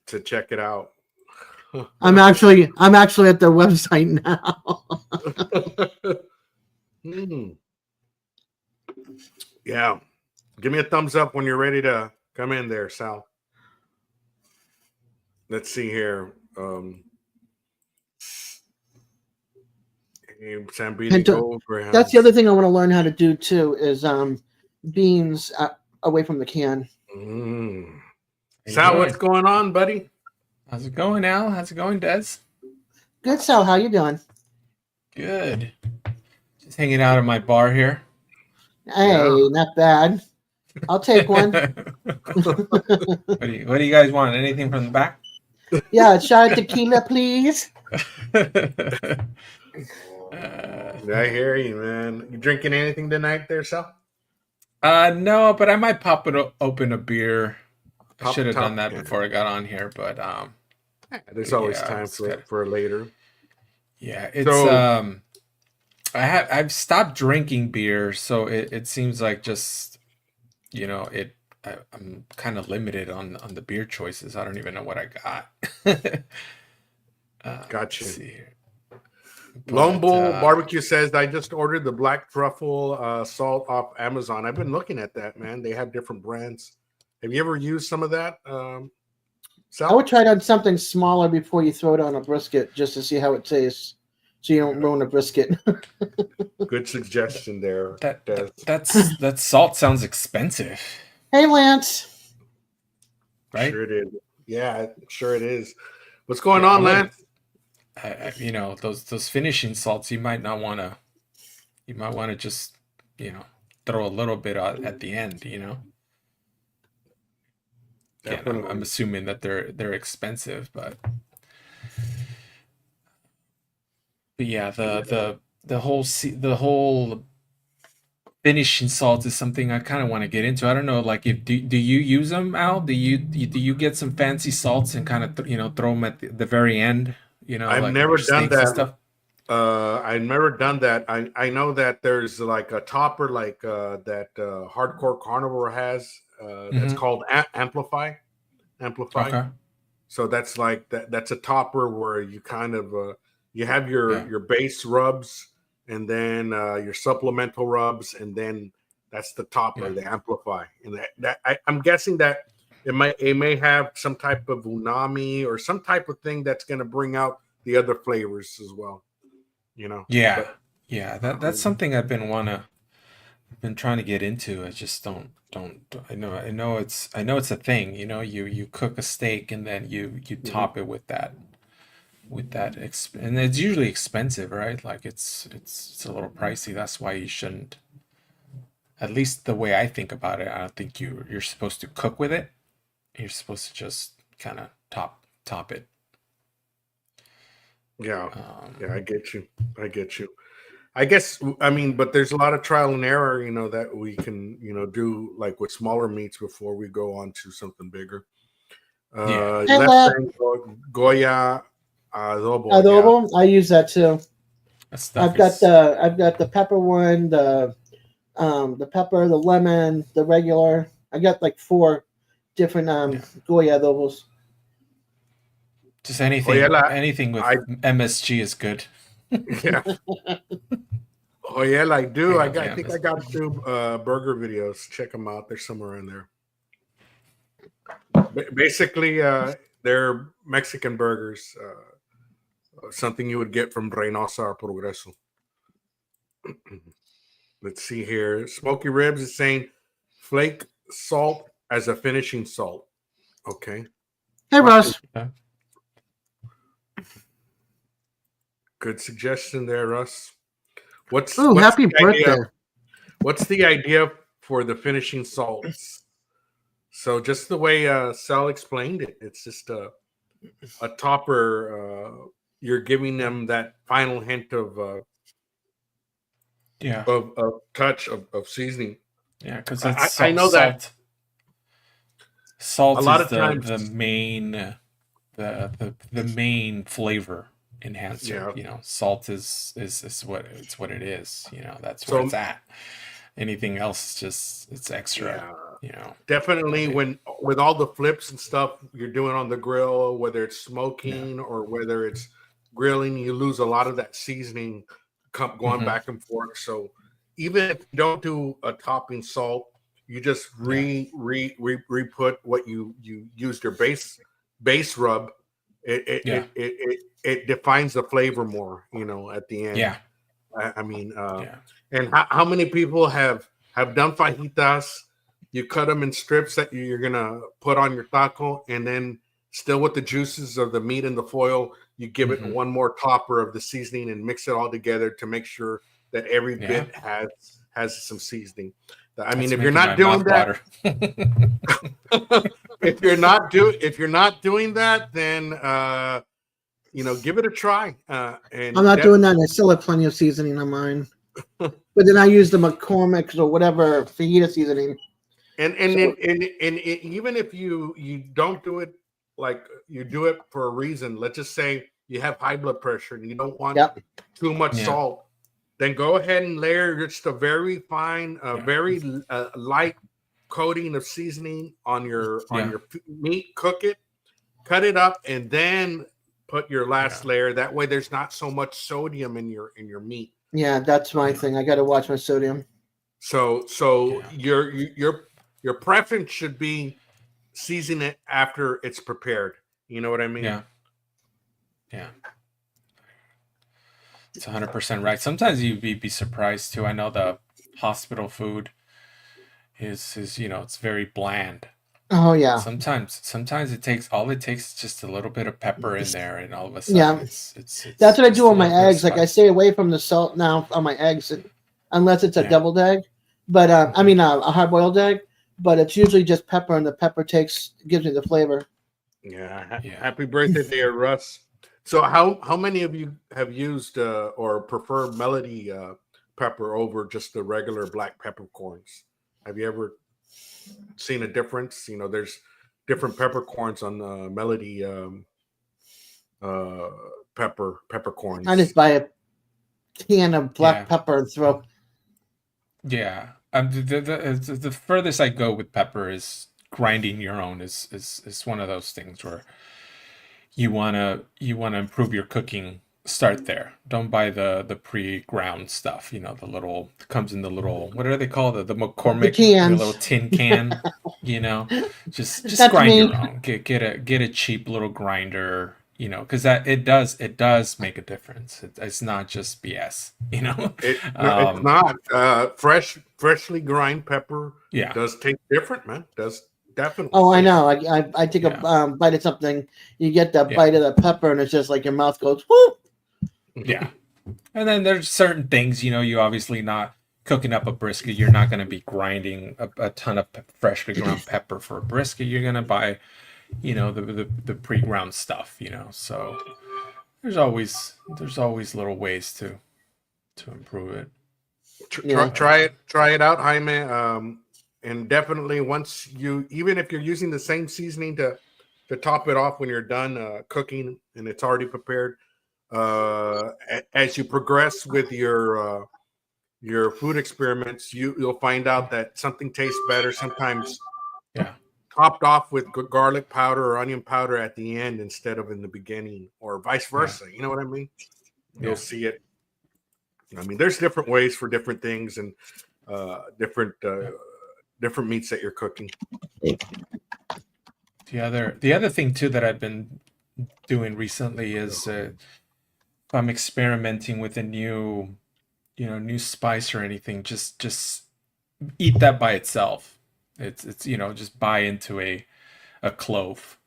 to check it out. I'm actually at their website now. Yeah. Give me a thumbs up when you're ready to come in there, Sal. Let's see here. That's the other thing I want to learn how to do too is beans away from the can. Sal, what's going on, buddy? How's it going, Al? How's it going, Des? Good, Sal. How you doing? Good. Just hanging out at my bar here. Hey, not bad. I'll take one. What do you guys want? Anything from the back? Yeah, a shot of tequila, please. I hear you, man. You drinking anything tonight there, Sal? No, but I might open a beer. I should have done that before I got on here, but there's always time for later. Yeah, it's I've stopped drinking beer, so it seems like just I'm kind of limited on the beer choices. I don't even know what I got. Gotcha. Let's see here. Lone Bull Barbecue says, I just ordered the black truffle salt off Amazon. I've been looking at that, man. They have different brands. Have you ever used some of that? I would try it on something smaller before you throw it on a brisket just to see how it tastes, so you don't ruin a brisket. Good suggestion there. That salt sounds expensive. Hey, Lance. Right? Sure it is. Yeah, sure it is. What's going on, Lance? Those finishing salts, you might want to just throw a little bit at the end. Again, I'm assuming that they're expensive, but But yeah, the whole finishing salts is something I kind of want to get into. I don't know, like if do you use them, Al? Do you get some fancy salts and kind of throw them at the very end? I've Like on never your done steaks and that. stuff. I've never done that. I know that there's like a topper like that Hardcore Carnivore has that's Hmm. called Amplify. Amplify. Okay. So that's like that's a topper where you kind of you have Yeah. your base rubs and then your supplemental rubs and then that's the topper, Yeah. the Amplify. And I'm guessing that it may have some type of umami or some type of thing that's going to bring out the other flavors as well. Yeah. But Yeah. That's something I've been trying to get into. I just don't I know it's a thing. You cook a steak and then you mhm. top it with that and it's usually expensive, right? Like it's a little pricey. That's why you shouldn't. At least the way I think about it, I don't think you're supposed to cook with it. You're supposed to just kind of top it. Yeah, yeah, Um, I get you. I get you. I guess I mean, but there's a lot of trial and error, that we can, do like with smaller meats before we go on to something bigger. yeah, Hey, Left Lab, brain Goya adobo, yeah, adobo. I use that too. that stuff is I've got the pepper one, the pepper, the lemon, the regular. I got like 4 different yeah. Goya adobos. Just Oyela, anything with I MSG is good. yeah, Oyela, I do. Bring I up the got. I think I MSG. got 2 burger videos. Check them out. They're somewhere in there. Basically, they're Mexican burgers. Something you would get from Reynosa or Progreso. Let's see here. Smoky Ribs is saying flake salt as a finishing salt. Okay. Hey, Russ. Yeah. Good suggestion there, Russ. What's Ooh, what's happy the idea? birthday. What's the idea for the finishing salts? So just the way Sal explained it, it's just a topper. You're giving them that final hint Yeah. of touch of seasoning. Yeah, because it's I know that salt. a Salt lot is of the times, main the main flavor enhancer. yeah. Salt is what it is. That's where it's So at. Anything else is just it's extra. yeah, But definitely when with all the flips and stuff you're doing on the grill, whether it's yeah. smoking or whether it's grilling, you lose a lot of that seasoning going Hmm. back and forth. So even if you don't do a topping salt, you just Yeah. re put what you used your base rub. Yeah. It defines the flavor more, at the end. Yeah. I mean, Yeah. and how many people have done fajitas? You cut them in strips that you're gonna put on your taco, and then still with the juices of the meat and the foil, you give it Hmm. one more topper of the seasoning and mix it all together to make sure that every Yeah. bit has some seasoning. I mean, That's if you're making my not doing mouth that, water. if you're not doing that, then give it a try. I'm And not doing that. And I still have plenty of seasoning on mine. But then I use the McCormick's or whatever fajita seasoning. And even if you don't do it like you do it for a reason, let's just say you have high blood pressure and you don't want Yep. too much Yeah. salt, then go ahead and layer just a very fine, Yeah. very light coating of seasoning on your Yeah. meat. Cook it, cut it up, and then put your last Yeah. layer. That way, there's not so much sodium in your meat. Yeah, that's my thing. I got to watch my sodium. So Yeah. your preference should be season it after it's prepared. You know what I mean? Yeah. Yeah. It's 100% right. Sometimes you'd be surprised too. I know the hospital food is it's very bland. Oh yeah, Sometimes it takes is just a little bit of pepper in there, and all of a yeah. sudden it's That's what I just do a on my little bit of eggs. Like I spice. stay away from the salt now on my eggs, unless it's a Yeah. deviled egg. But I mean a hard boiled egg. But it's usually just pepper, and the pepper gives me the flavor. Yeah. Yeah. Happy birthday, there, Russ. So how many of you have used or prefer melody pepper over just the regular black peppercorns? Have you ever seen a difference? There's different peppercorns on the melody uh, peppercorns. I just buy a can of black Yeah. pepper and throw. Yeah. The furthest I go with pepper is grinding your own is one of those things where you wanna improve your cooking. Start there. Don't buy the pre-ground stuff. The little comes in the little, what are they called? The The McCormick, the little cans. tin can. You know, just That's grind me. your own. Get a cheap little grinder. Because it does make a difference. It's not just BS. It's not freshly grind pepper Yeah, does taste different, man. Does definitely. Oh, I taste- know. I take yeah, a bite of something. You get the yeah, bite of the pepper, and it's just like your mouth goes whoop. yeah. And then there's certain things, you obviously not cooking up a brisket. You're not going to be grinding a ton of freshly ground pepper for a brisket. You're going to buy, the pre-ground stuff. So there's always little ways to improve it. Yeah. Try it out, Jaime. And definitely once even if you're using the same seasoning to top it off when you're done cooking and it's already prepared, as you progress with your food experiments, you'll find out that something tastes better sometimes Yeah, topped off with garlic powder or onion powder at the end instead of in the beginning, or vice versa. You know what I mean? You'll yeah. see it. I mean, there's different ways for different things and different meats that you're cooking. The other thing too that I've been doing recently is if I'm experimenting with a new spice or anything, just eat that by itself. It's just buy into a clove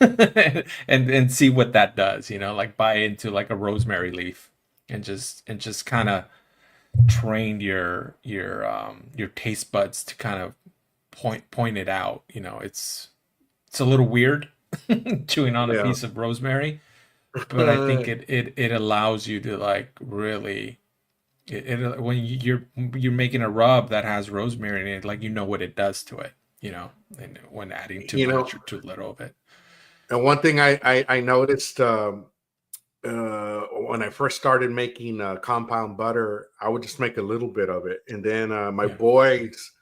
and see what that does. Like buy into like a rosemary leaf and just kind of train your taste buds to kind of point it out. It's a little weird chewing on a Yeah. piece of rosemary, but I think it allows you to like really when you're making a rub that has rosemary in it, like what it does to it, and when adding too much or too little of it. And one thing I noticed when I first started making compound butter, I would just make a little bit of it, and then my Yeah. boys,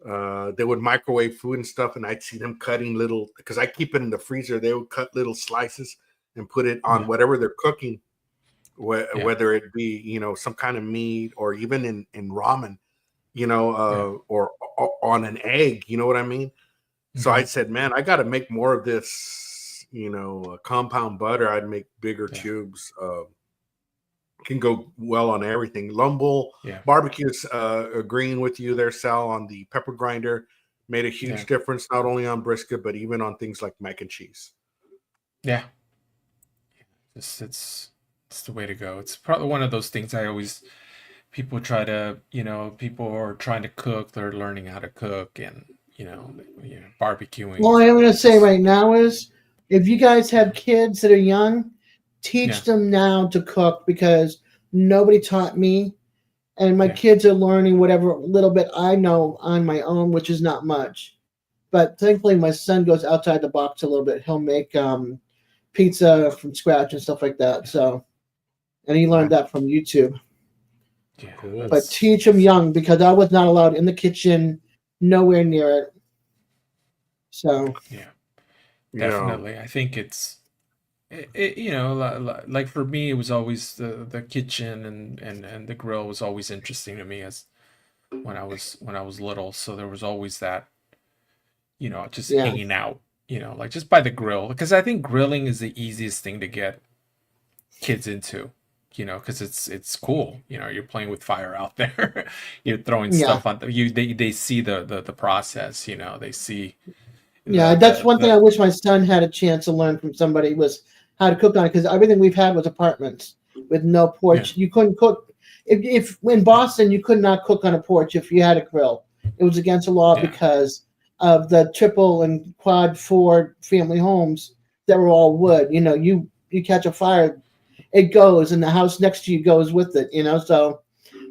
they would microwave food and stuff, and I'd see them cutting little, because I keep it in the freezer. They would cut little slices and put it on Yeah. whatever they're cooking, Yeah. whether it be some kind of meat or even in ramen, or on an egg. You know what I mean? So I said, man, I got to make more of this, compound butter. I'd make bigger Yeah. tubes. Can go well on everything. Lumble Yeah. Barbecue's agreeing with you there, Sal, on the pepper grinder. Made a huge Yeah. difference, not only on brisket, but even on things like mac and cheese. Yeah. It's the way to go. It's probably one of those things people are trying to cook, they're learning how to cook and barbecuing. All I'm going to say right now is, if you guys have kids that are young, teach them now to cook, because nobody taught me, and my kids are learning whatever little bit I know on my own, which is not much. But thankfully, my son goes outside the box a little bit. He'll make pizza from scratch and stuff like that. So, and he learned that from YouTube. Yeah, Cool. But teach him young, because I was not allowed in the kitchen, nowhere near it. So yeah, definitely. I think like for me, it was always the kitchen and the grill was always interesting to me as when I was little. So there was always that, just hanging out, like just by the grill, because I think grilling is the easiest thing to get kids into, because it's cool. You're playing with fire out there, you're throwing stuff on they see the process, they see. That's one thing I wish my son had a chance to learn from somebody, was how to cook on it, because everything we've had was apartments with no porch. You couldn't cook if in Boston, you could not cook on a porch if you had a grill. It was against the law because of the triple and quad 4 family homes that were all wood. You you catch a fire, it goes, and the house next to you goes with it. So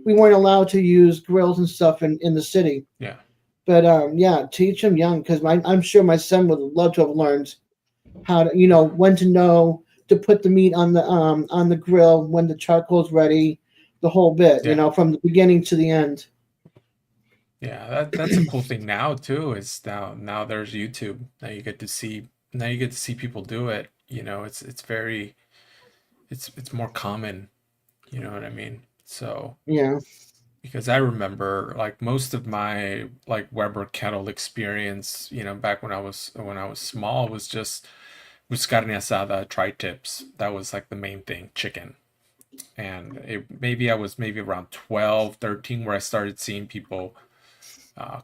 we weren't allowed to use grills and stuff in the city. Yeah. But yeah, teach them young, because I'm sure my son would love to have learned how to, when to know to put the meat on the grill, when the charcoal's ready, the whole bit, Yeah. from the beginning to the end. Yeah, that's a cool thing now too, is now there's YouTube. Now you get to see people do it. It's more common, you know what I mean? So Yeah, because I remember like most of my like Weber kettle experience, back when I was small was carne asada, tri-tips. That was like the main thing, chicken. And maybe I was around 12, 13 where I started seeing people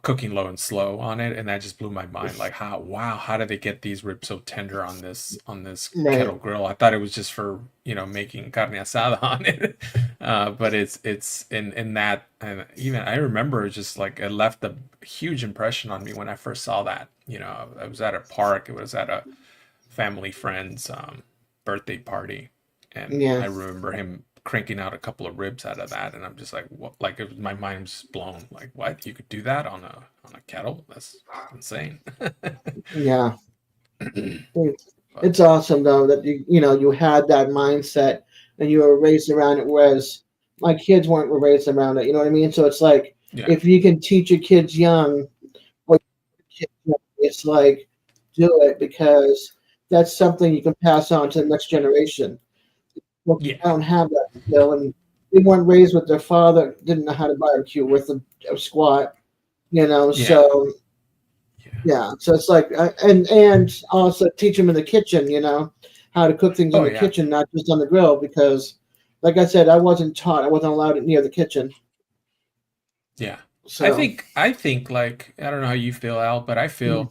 cooking low and slow on it, and that just blew my mind. Like, how did they get these ribs so tender on this right. kettle grill? I thought it was just for making carne asada on it, but it's in that. And even I remember, just like, it left a huge impression on me when I first saw that. I was at a park. It was at a family friend's birthday party, and Yeah, I remember him cranking out a couple of ribs out of that, and I'm just like, what? Like, my mind's blown. Like, what? You could do that on a kettle? That's insane. yeah. But It's awesome though that you had that mindset and you were raised around it, whereas my kids weren't raised around it. You know what I mean? So it's like, yeah, if you can teach your kids young, or kids young, it's like, do it, because that's something you can pass on to the next generation. Well, yeah, I don't have that skill, and they weren't raised with their father, didn't know how to barbecue with a squat. yeah, So yeah. yeah, so it's like, and also teach them in the kitchen, how to cook things in Oh the yeah, kitchen, not just on the grill, because, like I said, I wasn't taught, I wasn't allowed near the kitchen. yeah. I So think I think like, I don't know how you feel, Al, but I mm, feel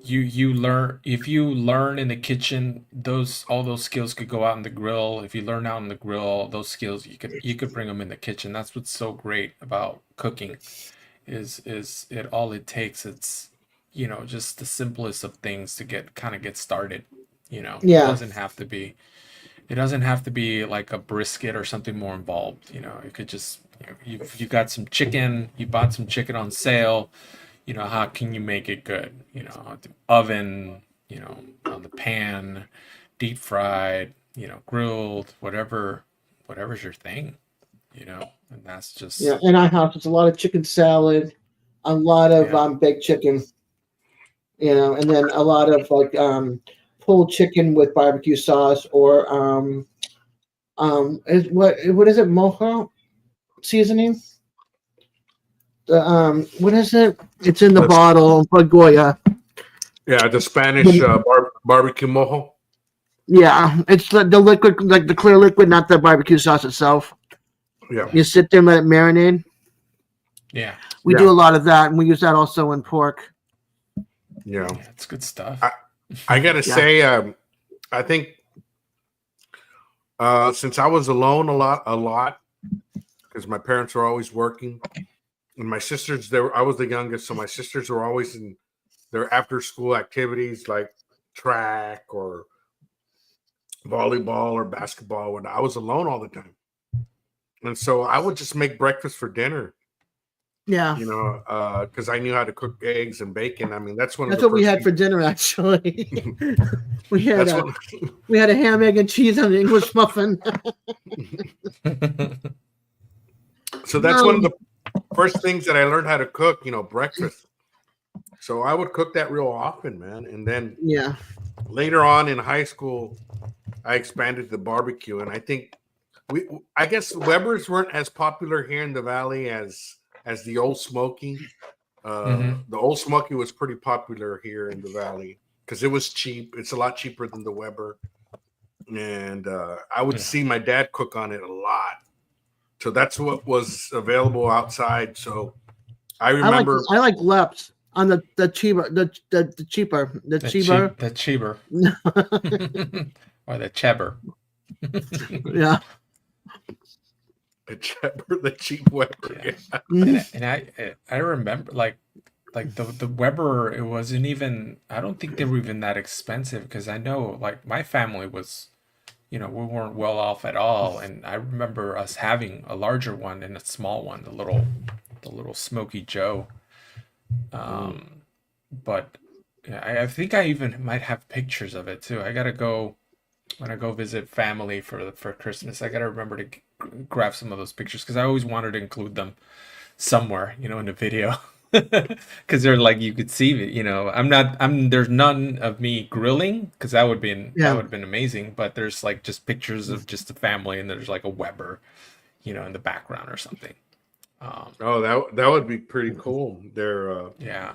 you learn, if you learn in the kitchen, those all those skills could go out in the grill. If you learn out in the grill, those skills you could bring them in the kitchen. That's what's so great about cooking, is it all it takes. It's just the simplest of things to get started. It yeah, doesn't have to be, like a brisket or something more involved. It could just, you got some chicken, you bought some chicken on sale. How can you make it good? The oven, on the pan, deep fried, grilled, whatever's your thing. And that's yeah. just, In our house, it's a lot of chicken salad, a lot of yeah. baked chicken, and then a lot of like pulled chicken with barbecue sauce, or what is it, mojo seasoning? What is it? It's in the The, bottle, Pagoya. yeah, the Spanish barbecue mojo. Yeah, it's the liquid, like the clear liquid, not the barbecue sauce itself. Yeah, You sit there and let it marinate. Yeah. We yeah, do a lot of that, and we use that also in pork. yeah. Yeah, it's good stuff. I gotta Yeah. say, I think since I was alone a lot, because my parents were always working, and my sisters, I was the youngest, so my sisters were always in their after school activities like track or volleyball or basketball. When I was alone all the time, and so I would just make breakfast for dinner, Yeah, because I knew how to cook eggs and bacon. I mean, that's one of that's the what we first had things. for dinner. Actually, we had That's a what. we had a ham, egg, and cheese on an English muffin. So that's one of No, the first things that I learned how to cook. Breakfast. So I would cook that real often, man. And then yeah, later on in high school, I expanded the barbecue, and I guess Weber's weren't as popular here in the valley as the Old Smoky. Hmm. The Old Smoky was pretty popular here in the valley because it was cheap. It's a lot cheaper than the Weber, and I would Yeah. see my dad cook on it a lot. So that's what was available outside. So I I like remember, I like Leps on the cheaper the cheaper. The cheaper. Or the cheddar. Yeah. the cheap Weber. Yeah. Yeah. Mhm. And I remember, like the Weber, it wasn't even, I don't think they were even that expensive, because I know, like, my family was we weren't well off at all. And I remember us having a larger one and a small one, the little Smoky Joe. But yeah, I think I even might have pictures of it too. I gotta go when I go visit family for Christmas. I gotta remember to grab some of those pictures because I always wanted to include them somewhere, in the video. Because they're like you could see it, there's none of me grilling because that Yeah. would have been amazing, but there's like just pictures of just the family and there's like a Weber, in the background or something. Oh, that would be pretty cool. There, Yeah.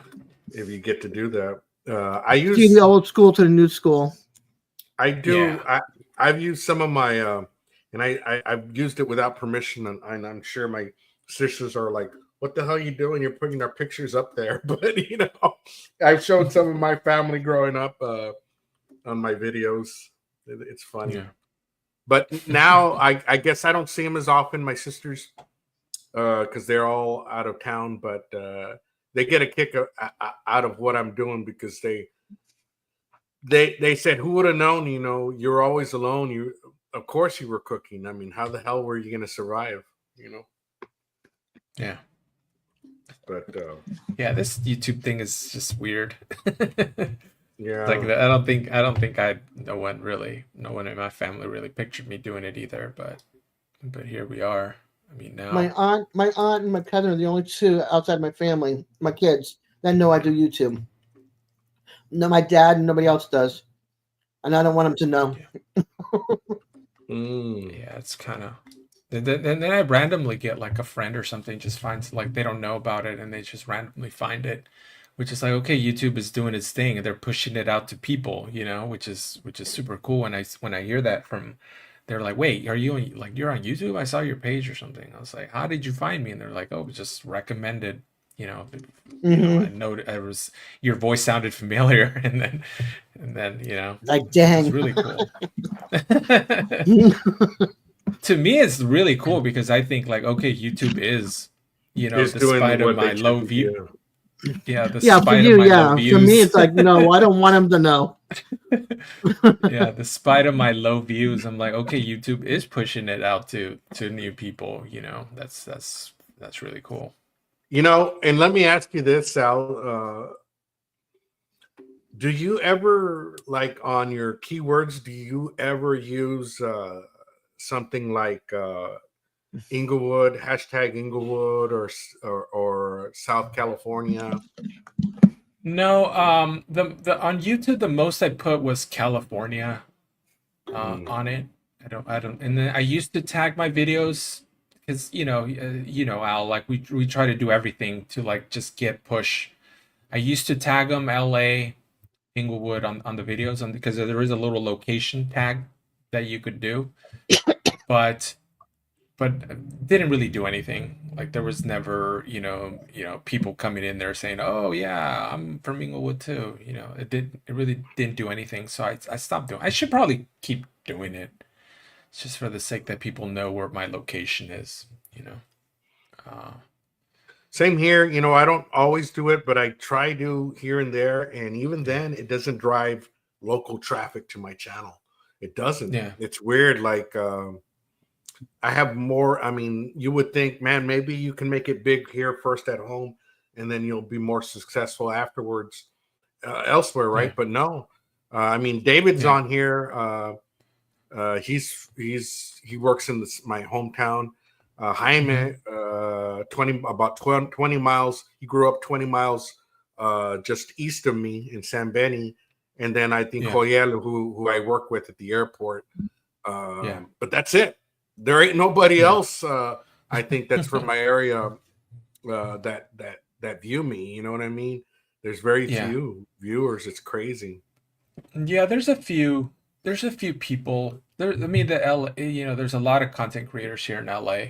if you get to do that. See the old school to the new school. I do. Yeah. I've used some of my, and I've used it without permission, and I'm sure my sisters are like, "What the hell are you doing? You're putting our pictures up there." But I've shown some of my family growing up on my videos. It's funny. Yeah. But now I guess I don't see them as often. My sisters, because they're all out of town, but they get a kick out of what I'm doing because they said, "Who would have known? You're always alone. Of course you were cooking. I mean, how the hell were you going to survive? Yeah. But Yeah, this YouTube thing is just weird. yeah, Like I don't think no one in my family really pictured me doing it either, but here we are. I mean, now. My aunt and my cousin are the only two outside my family, my kids, that know I do YouTube. No, my dad and nobody else does, and I don't want them to know. Yeah, it's kind of. Then I randomly get like a friend or something just finds like they don't know about it and they just randomly find it, which is like, okay, YouTube is doing its thing and they're pushing it out to people, which is super cool. And when I hear that they're like, wait, are you you're on YouTube? I saw your page or something. I was like, how did you find me? And they're like, oh, it was just recommended. I know your voice sounded familiar, and then like, dang, it's really cool. To me, it's really cool because I think like, okay, YouTube is, despite of my low view, for you, low views. For me, it's like, no, I don't want them to know. Yeah, despite of my low views, I'm like, okay, YouTube is pushing it out to new people. That's really cool. And let me ask you this, Sal. Do you ever, like on your keywords, do you ever use something like Inglewood, hashtag Inglewood or South California? No, the on YouTube the most I put was California on it. I don't, and then I used to tag my videos because Al, like we try to do everything to like just get push. I used to tag them LA, Inglewood on the videos because there is a little location tag that you could do, but didn't really do anything. Like there was never, people coming in there saying, "Oh yeah, I'm from Inglewood too." It really didn't do anything. So I stopped doing. I should probably keep doing it. It's just for the sake that people know where my location is. Same here. I don't always do it, but I try to here and there, and even then, it doesn't drive local traffic to my channel. It doesn't. Yeah. It's weird. Like. I have more. I mean, you would think, man, maybe you can make it big here first at home, and then you'll be more successful afterwards elsewhere, right? Yeah. But no. I mean, David's on here. He works in my hometown. Jaime, 20 miles. He grew up 20 miles just east of me in San Benny, and then I think Joyel, who I work with at the airport. But that's it. There ain't nobody else. I think that's from my area that view me. You know what I mean? There's very few viewers. It's crazy. Yeah, there's a few people there. I mean, there's a lot of content creators here in LA,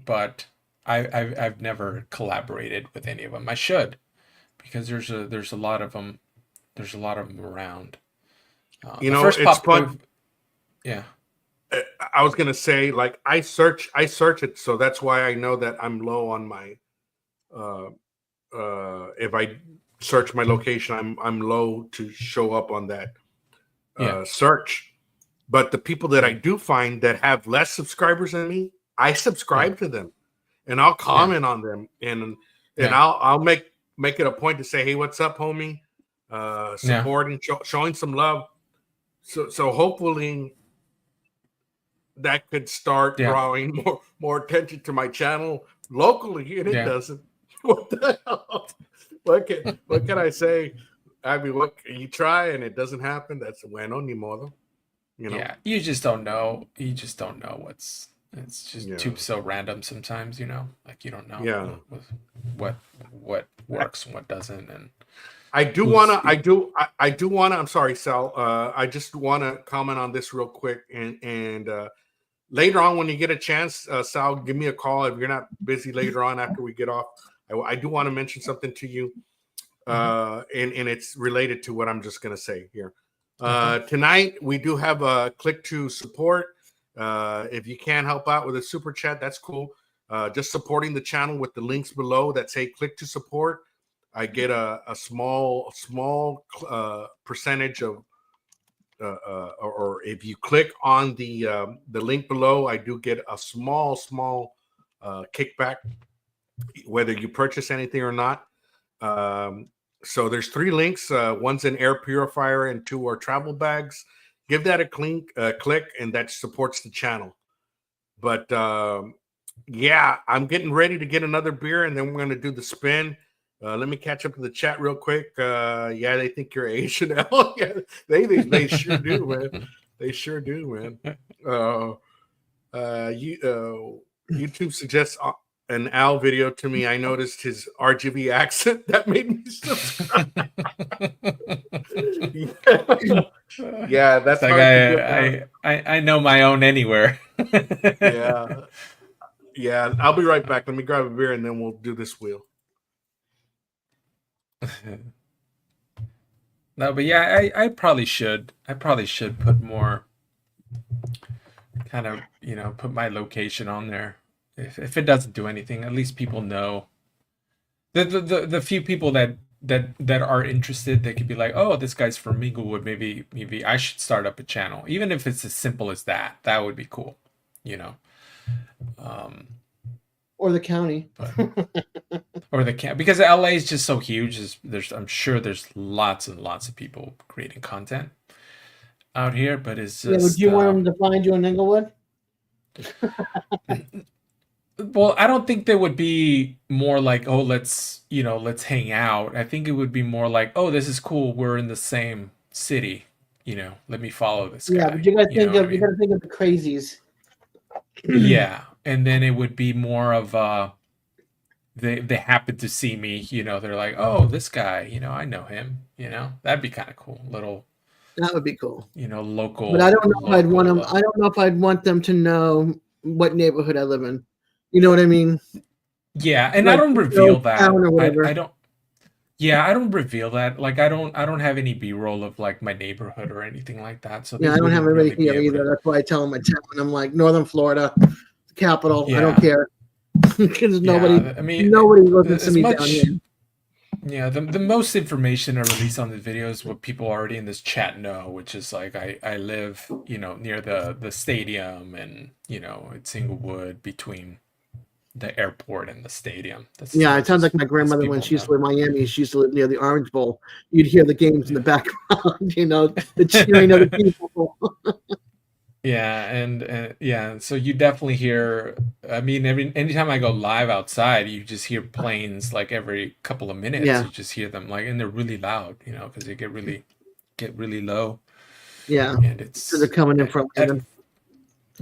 but I've never collaborated with any of them. I should, because there's a lot of them. There's a lot of them around. It's fun. Yeah. I was gonna say, like, I search it, so that's why I know that I'm low on my. If I search my location, I'm low to show up on that search. But the people that I do find that have less subscribers than me, I subscribe to them, and I'll comment on them, and I'll make it a point to say, hey, what's up, homie? Supporting, showing some love. So hopefully that could start drawing more attention to my channel locally, and it doesn't. What the hell? What can I say? I mean, what you try and it doesn't happen? That's bueno ni modo. You know? Yeah, you just don't know. You just don't know what's. It's just too so random sometimes. Like you don't know what works and what doesn't. And I do wanna. I'm sorry, Sal. I just wanna comment on this real quick, and later on when you get a chance, Sal, give me a call if you're not busy later on after we get off. I do want to mention something to you, and it's related to what I'm just gonna say here. Tonight we do have a click to support. If you can help out with a super chat, that's cool. Just supporting the channel with the links below that say click to support. I get a small percentage of, or if you click on the link below, I do get a small kickback, whether you purchase anything or not. So there's 3 links. One's an air purifier and 2 are travel bags. Give that a click, and that supports the channel. But yeah, I'm getting ready to get another beer, and then we're going to do the spin. Let me catch up to the chat real quick. Yeah, they think you're Asian. Yeah, they sure do, man. They sure do, man. YouTube suggests an Al video to me. I noticed his RGB accent. That made me subscribe. Yeah, that's like I know my own anywhere. Yeah. I'll be right back. Let me grab a beer and then we'll do this wheel. No, but yeah, I probably should put more kind of, put my location on there. If it doesn't do anything, at least people know. The few people that are interested, they could be like, oh, this guy's from Minglewood. Maybe I should start up a channel, even if it's as simple as that. That would be cool, Or the county. Or the county, because LA is just so huge. I'm sure there's lots and lots of people creating content out here, but it's just. Would you want them to find you in Inglewood? Well, I don't think they would be more like, oh, let's hang out. I think it would be more like, oh, this is cool. We're in the same city. Let me follow this guy. Yeah, but you gotta think of the crazies. Yeah, and then it would be more of they happen to see me. They're like, oh, this guy. I know him. That'd be kind of cool. That would be cool. Local. But I don't know if I'd want them. I don't know if I'd want them to know what neighborhood I live in. You know what I mean? Yeah, and like, I don't reveal that. I don't. Yeah, I don't reveal that. Like, I don't have any B-roll of like my neighborhood or anything like that. So yeah, I don't have everything here either. That's why I tell them my town. I'm like Northern Florida, capital. Yeah. I don't care because nobody listens to me down here. Yeah, the most information I release on the video is what people already in this chat know, which is like I live, near the stadium, and it's Inglewood between the airport and the stadium. It sounds like my grandmother when she used to live in Miami. She used to live near the Orange Bowl. You'd hear the games in the background, the cheering of the people. Yeah, and so you definitely hear. I mean, anytime I go live outside, you just hear planes like every couple of minutes. Yeah. You just hear them and they're really loud, because they get really low. Yeah, and it's they're coming in from.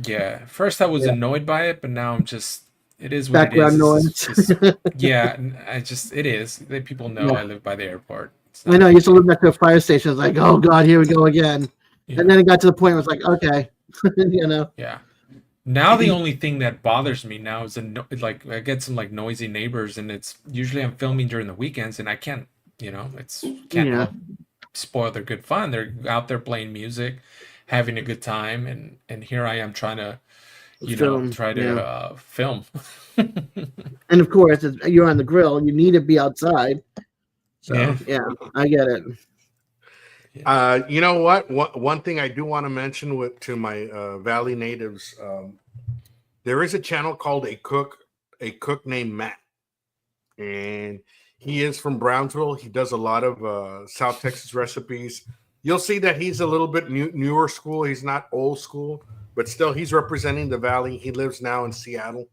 Yeah, first I was annoyed by it, but now I'm just. It is what background it is. Noise. Yeah, it is. People know I live by the airport. I know. I used to live next to a fire station. I was like, oh God, here we go again. Yeah. And then it got to the point where it was like, okay. Yeah. Now the only thing that bothers me now is I get some like noisy neighbors, and it's usually I'm filming during the weekends, and I can't help spoil their good fun. They're out there playing music, having a good time, and here I am trying to film. And of course, you're on the grill. You need to be outside. So yeah, I get it. You know what? One thing I do want to mention to my Valley natives, there is a channel called a cook named Matt, and he is from Brownsville. He does a lot of South Texas recipes. You'll see that he's a little bit newer school. He's not old school, but still he's representing the Valley. He lives now in Seattle,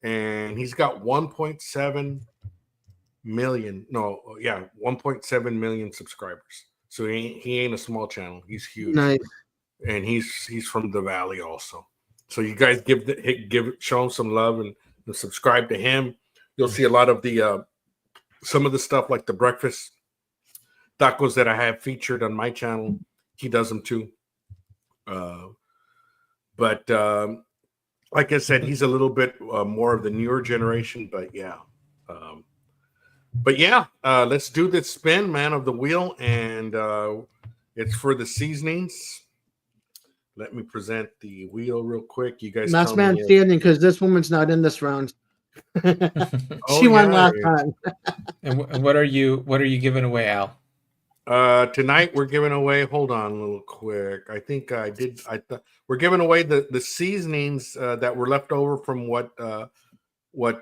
and he's got 1.7 million. No, yeah, 1.7 million subscribers. So he ain't a small channel. He's huge. Nice. And he's from the Valley also. So you guys show him some love and subscribe to him. You'll see a lot of the some of the stuff like the breakfast tacos that I have featured on my channel. He does them too. But like I said, he's a little bit more of the newer generation. But yeah. Let's do this spin, man, of the wheel, and it's for the seasonings. Let me present the wheel real quick. You guys, last man standing, because this woman's not in this round. She won last time. And what are you giving away, Al? Tonight we're giving away. Hold on, a little quick. I think I did. We're giving away the seasonings that were left over from what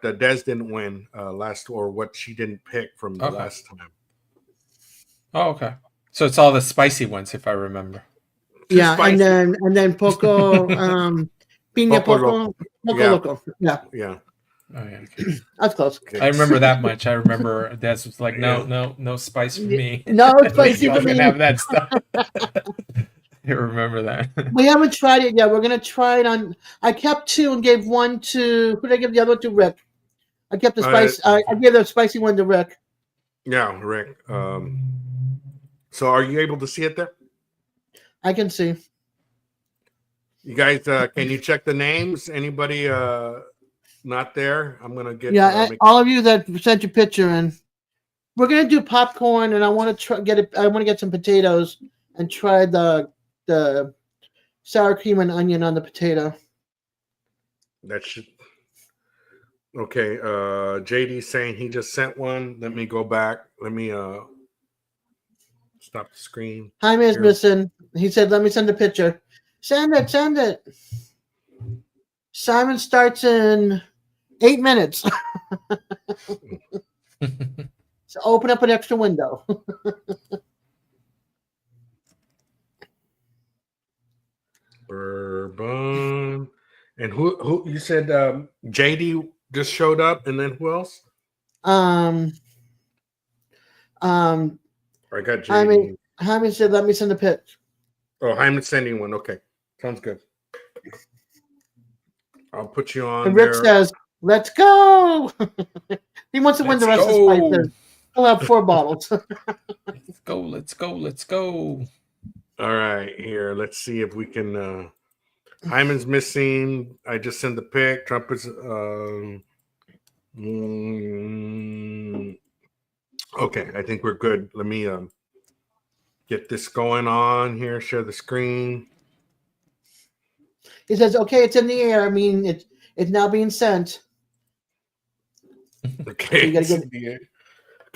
Des didn't win last, or what she didn't pick from the last time. Oh, okay. So it's all the spicy ones, if I remember. Yeah, and then Poco, Piña Poco Loco. Yeah. Yeah. Oh yeah. Okay. That's close. I remember that much. I remember Des was like, no spice for me. No spicy for me. Can have that stuff. I remember that. We haven't tried it yet. We're gonna try it on. I kept 2 and gave 1 to. Who did I give the other one to? Rick. I kept the spice. I gave the spicy one to Rick. Yeah, Rick. So are you able to see it there? I can see. You guys, can you check the names? Anybody not there? I'm gonna get. All of you that sent your picture in. We're gonna do popcorn, and I want to I want to get some potatoes and try the sour cream and onion on the potato. That should. Okay. JD's saying he just sent one. Let me go back. Let me stop the screen. Jaime is missing. He said, "Let me send a picture." Send it. Simon starts in 8 minutes. So open up an extra window. Bourbon. And who you said JD just showed up, and then who else? I got JD. Jaime said, "Let me send a pic." Oh, Jaime's sending one. Okay. Sounds good. I'll put you on. And Rick says, "Let's go." He wants to win the rest of the spices. He'll have 4 bottles. Let's go. All right, here. Let's see if we can. Hyman's missing. I just sent the pic. Trump is. Okay, I think we're good. Let me get this going on here. Share the screen. He says, "Okay, it's in the air. I mean, it's now being sent." Okay. So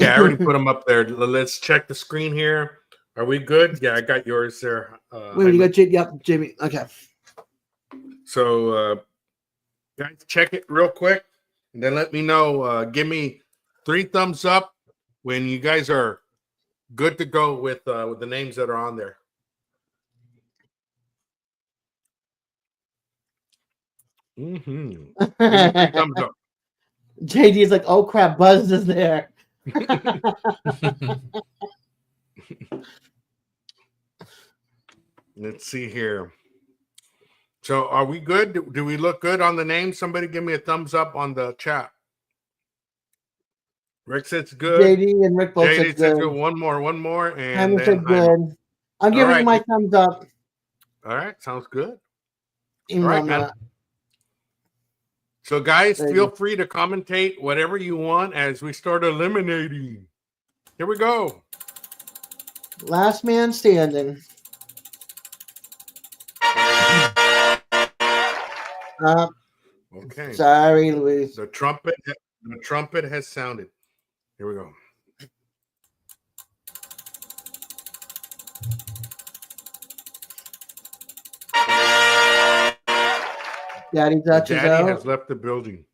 Okay, I already put them up there. Let's check the screen here. Are we good? Yeah, I got yours there. Wait, you got Jamie. Okay. So, guys, check it real quick, and then let me know. Give me 3 thumbs up when you guys are good to go with the names that are on there. Mm-hmm. 3 thumbs up. JD is like, "Oh crap, Buzz is there." Let's see here. So are we good? Do we look good on the name? Somebody give me a thumbs up on the chat. Rick says good. JD and Rick both JD said good. One more. And Hyman said good. I'm giving you my thumbs up. All right, sounds good. All right, man. So guys, feel free to commentate whatever you want as we start eliminating. Here we go. Last man standing. Okay. Sorry, Luis. The trumpet has sounded. Here we go. Daddy The Dutch is daddy has out. left the building.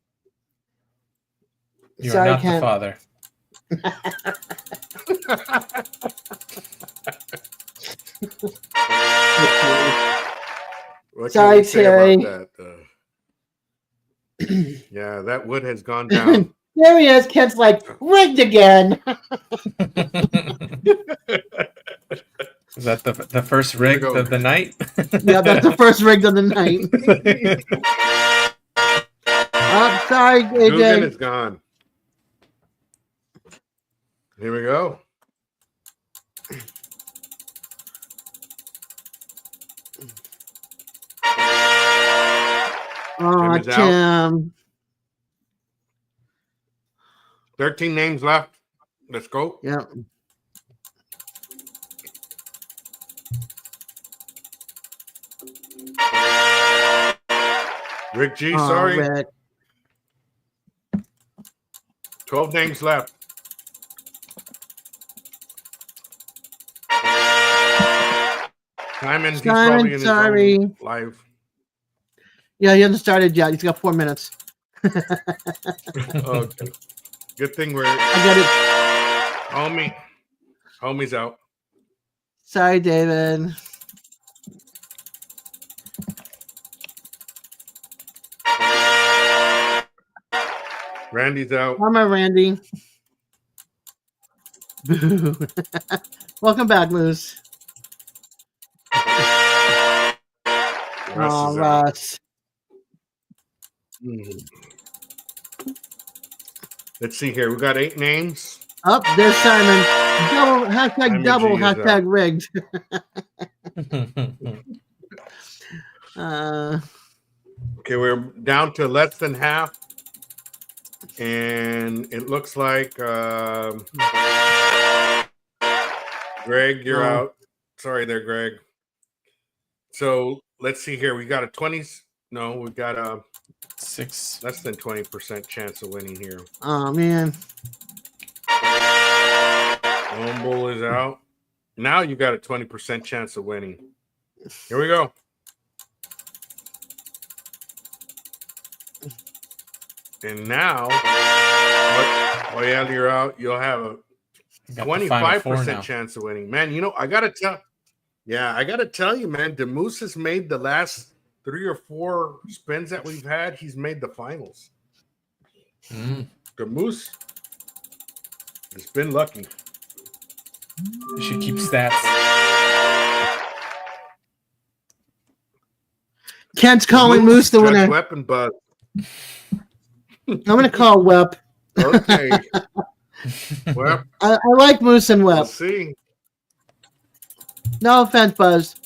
You're Sorry, not the Kent. father. What Sorry, can we say Terry. about that? Yeah, that wood has gone down. There he is. Kent's like, rigged again. Is that the first Here we rig go. of the night? Yeah, that's the first rigged of the night. Oh, sorry, Dugan AJ. is gone. Here we go. Oh, is out. Tim. 13 names left. Let's go. Yeah. Rick G, Oh, sorry. Rick. 12 names left. Simon, he's probably in his own live. Yeah, he hasn't started yet. He's got 4 minutes. Okay. Good thing we're I got it. Homie's out. Sorry, David. Randy's out. I'm a Randy. Boo. Welcome back, Moose. Russ Oh, is out. Russ. Let's see here. We got 8 names. Up there's Simon. Double hashtag Simon double G is hashtag rigged. Okay, we're down to less than half. And it looks like Greg, you're out. Sorry there, Greg. So let's see here. We got a 20. No, we got a 6. Less than 20% chance of winning here. Oh man. Humble is out. Now you got a 20% chance of winning. Here we go. And now, oh yeah, you're out. You'll have a 25% chance of winning. Man, you know, I gotta tell you, man, the Moose has made the last 3 or 4 spins that we've had. He's made the finals. The Moose has been lucky. You should keep stats. Kent's calling Moose the winner. Weapon buzz. I'm gonna call Wep. Okay. Well, I like Moose and Wep. We'll see. No offense, Buzz.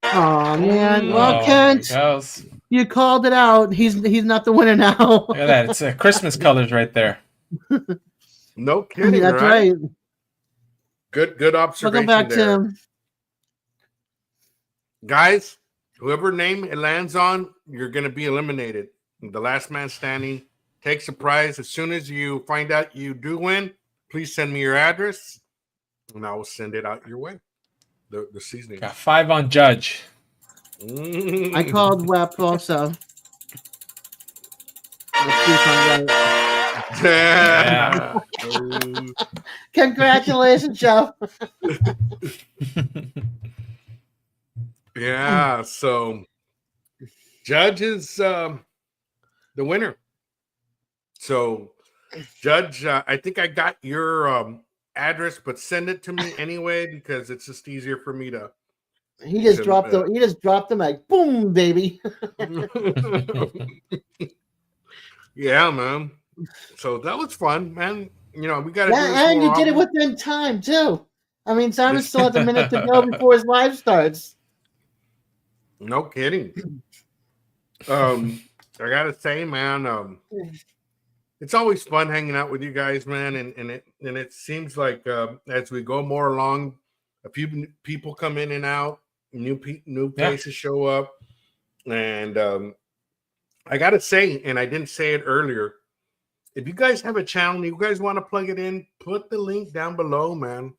Oh man. Well, Kent, you called it out. He's not the winner now. Look at that. It's Christmas colors right there. No kidding. That's right. Good observation. Welcome back, there. Tim. Guys, whoever name it lands on, you're going to be eliminated. The last man standing takes a prize. As soon as you find out you do win, please send me your address, and I will send it out your way. The seasoning. Got 5 on Judge. I called Wep also. Let's see if I'm right. Yeah. Congratulations, Joe. Yeah, so Judge is the winner. So Judge, I think I got your address, but send it to me anyway because it's just easier for me to. He just dropped them. He just dropped them like boom, baby. Yeah, man. So that was fun, man. You know, we got to. Yeah, and you did it within time too. I mean, Simon still has a minute to go before his live starts. No kidding. I gotta say, man, it's always fun hanging out with you guys, man. And it seems like as we go more along, a few people come in and out, new faces show up, and I gotta say, and I didn't say it earlier, if you guys have a channel, you guys want to plug it in, put the link down below, man.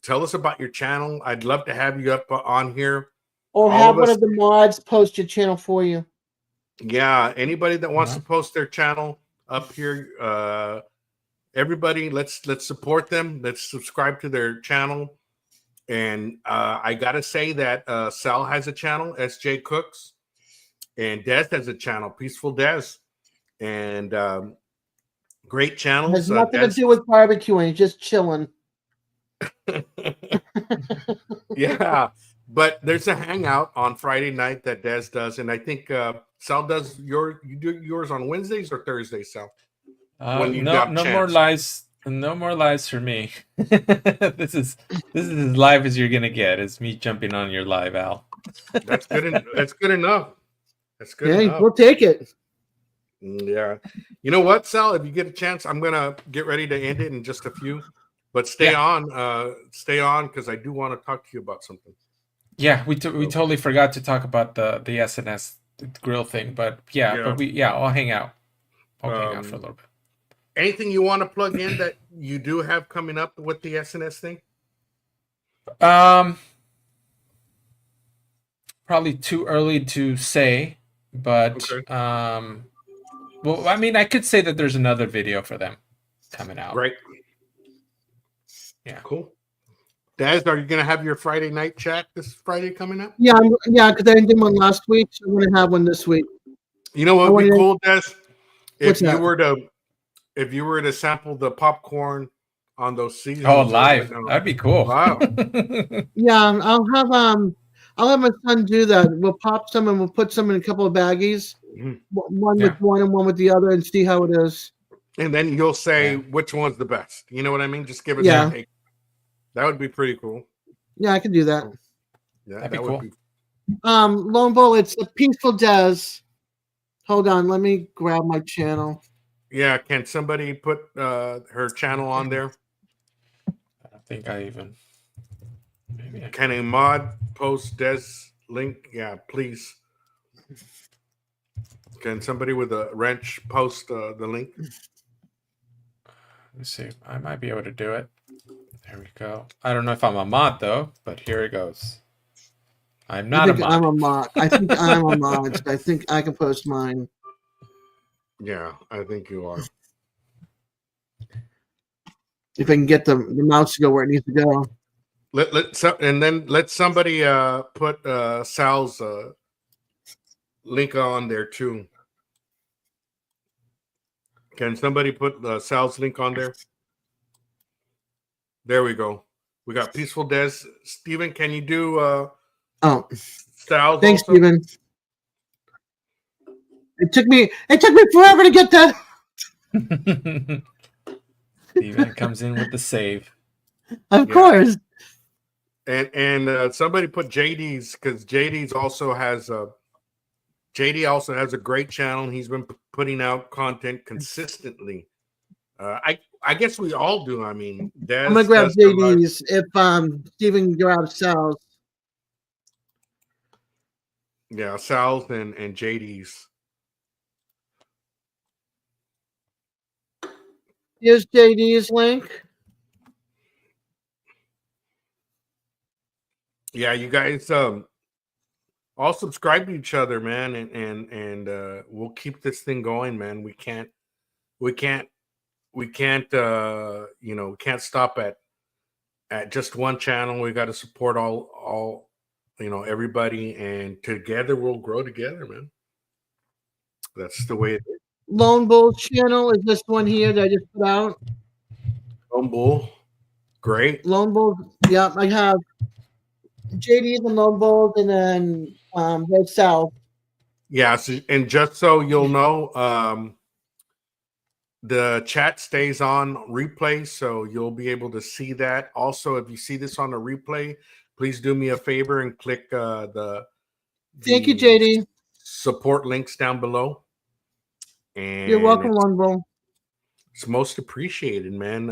Tell us about your channel. I'd love to have you up on here. Or All have of one us- of the mods post your channel for you. Yeah, anybody that wants Uh-huh. to post their channel up here, everybody, let's support them. Let's subscribe to their channel. And I gotta say that Sal has a channel, SJ Cooks, and Des has a channel, Peaceful Des, and great It channels. has nothing to Des- do with barbecuing, just chilling. Yeah, but there's a hangout on Friday night that Des does, and I think Sal does you do yours on Wednesdays or Thursdays, Sal? When you have No more chance. lies. No more lies for me. This is as live as you're gonna get. It's me jumping on your live, Al. That's good. That's good enough. That's good Hey, enough. we'll take it. Yeah. You know what, Sal? If you get a chance, I'm gonna get ready to end it in just a few. But stay on because I do want to talk to you about something. Yeah, we totally forgot to talk about the SNS grill thing, but I'll hang out. I'll hang out for a little bit. Anything you want to plug in that you do have coming up with the SNS thing? Probably too early to say, but Okay. well, I mean, I could say that there's another video for them coming out. Great. Yeah. Cool. Daz, are you gonna have your Friday night chat this Friday coming up? Yeah, because I did one last week, so I'm gonna have one this week. You know what would be cool, Des? What's If that? you were to sample the popcorn on those seasons. Oh, live. That'd be cool. Wow. Yeah, I'll have my son do that. We'll pop some and we'll put some in a couple of baggies, one with one and one with the other, and see how it is. And then you'll say which one's the best. You know what I mean? Just give us Yeah. a take. That would be pretty cool. Yeah, I can do that. Yeah, That'd be that cool. would be. Lone Bull, it's a Peaceful Des. Hold on, let me grab my channel. Yeah, can somebody put her channel on there? I don't think I even. Maybe. Can a mod post Des link? Yeah, please. Can somebody with a wrench post the link? Let me see. I might be able to do it. There we go. I don't know if I'm a mod though, but here it goes. I'm not a mod. I'm a mod. I think I'm a mod. So I think I can post mine. Yeah, I think you are. If I can get the mouse to go where it needs to go. Let somebody put Sal's link on there too. Can somebody put Sal's link on there? There we go. We got Peaceful Des. Steven, can you do Sal's? Thanks, also? Steven. It took me forever to get that. Steven comes in with the save. Of course. And somebody put JD's because JD also has a great channel. He's been putting out content consistently. I guess we all do. I mean, Des, I'm gonna grab JD's if Steven grabs Sal's. Yeah, Sal's and JD's. Here's JD's link. Yeah, you guys all subscribe to each other, man, and we'll keep this thing going, man. We can't can't stop at just one channel. We got to support all everybody, and together we'll grow together, man. That's the way it is. Lone Bull channel is this one here that I just put out. Lone Bull, great. Lone Bull, yeah, I have JD's and Lone Bulls, and then Red South. Yeah, and just so you'll know, the chat stays on replay, so you'll be able to see that. Also, if you see this on a replay, please do me a favor and click the Thank you, JD. Support links down below. And you're welcome, Lone Bull. It's most appreciated, man.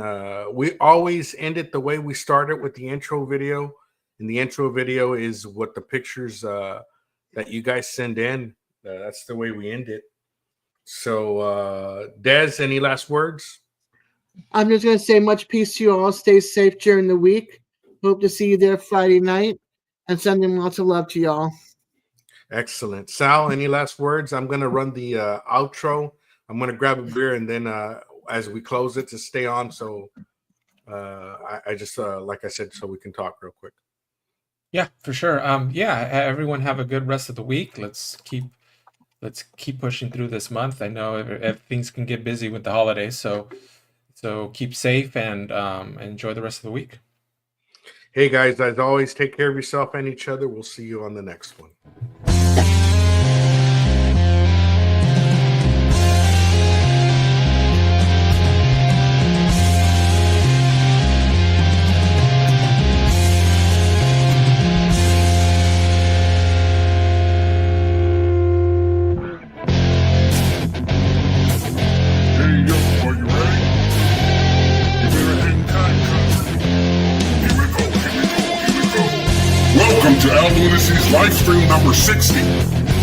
We always end it the way we started with the intro video. And the intro video is what the pictures that you guys send in. That's the way we end it. So, Des, any last words? I'm just going to say much peace to you all. Stay safe during the week. Hope to see you there Friday night. And sending lots of love to y'all. Excellent. Sal, any last words? I'm going to run the outro. I'm going to grab a beer, and then as we close it, to stay on. So I just, like I said, so we can talk real quick. Yeah, for sure. Yeah, everyone have a good rest of the week. Let's keep pushing through this month. I know things can get busy with the holidays, so keep safe and enjoy the rest of the week. Hey guys, as always, take care of yourself and each other. We'll see you on the next one. Welcome to Lunacy's Livestream number 60.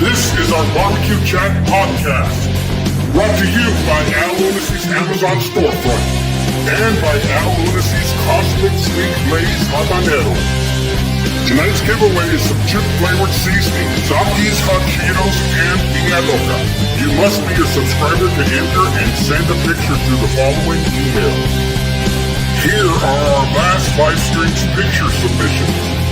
This is our BBQ Chat podcast. Brought to you by Lunacy's Amazon storefront and by Lunacy's Cosmic Sweet Blaze Habanero. Tonight's giveaway is some chip-flavored seasoning, Zaki's Hot Cheetos, and Piña Loca. You must be a subscriber to enter and send a picture to the following email. Here are our last Livestream's picture submissions.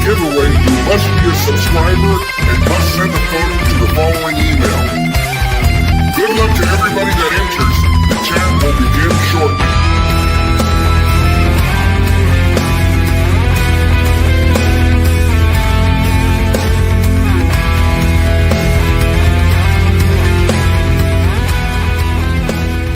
giveaway, you must be a subscriber and must send a photo to the following email.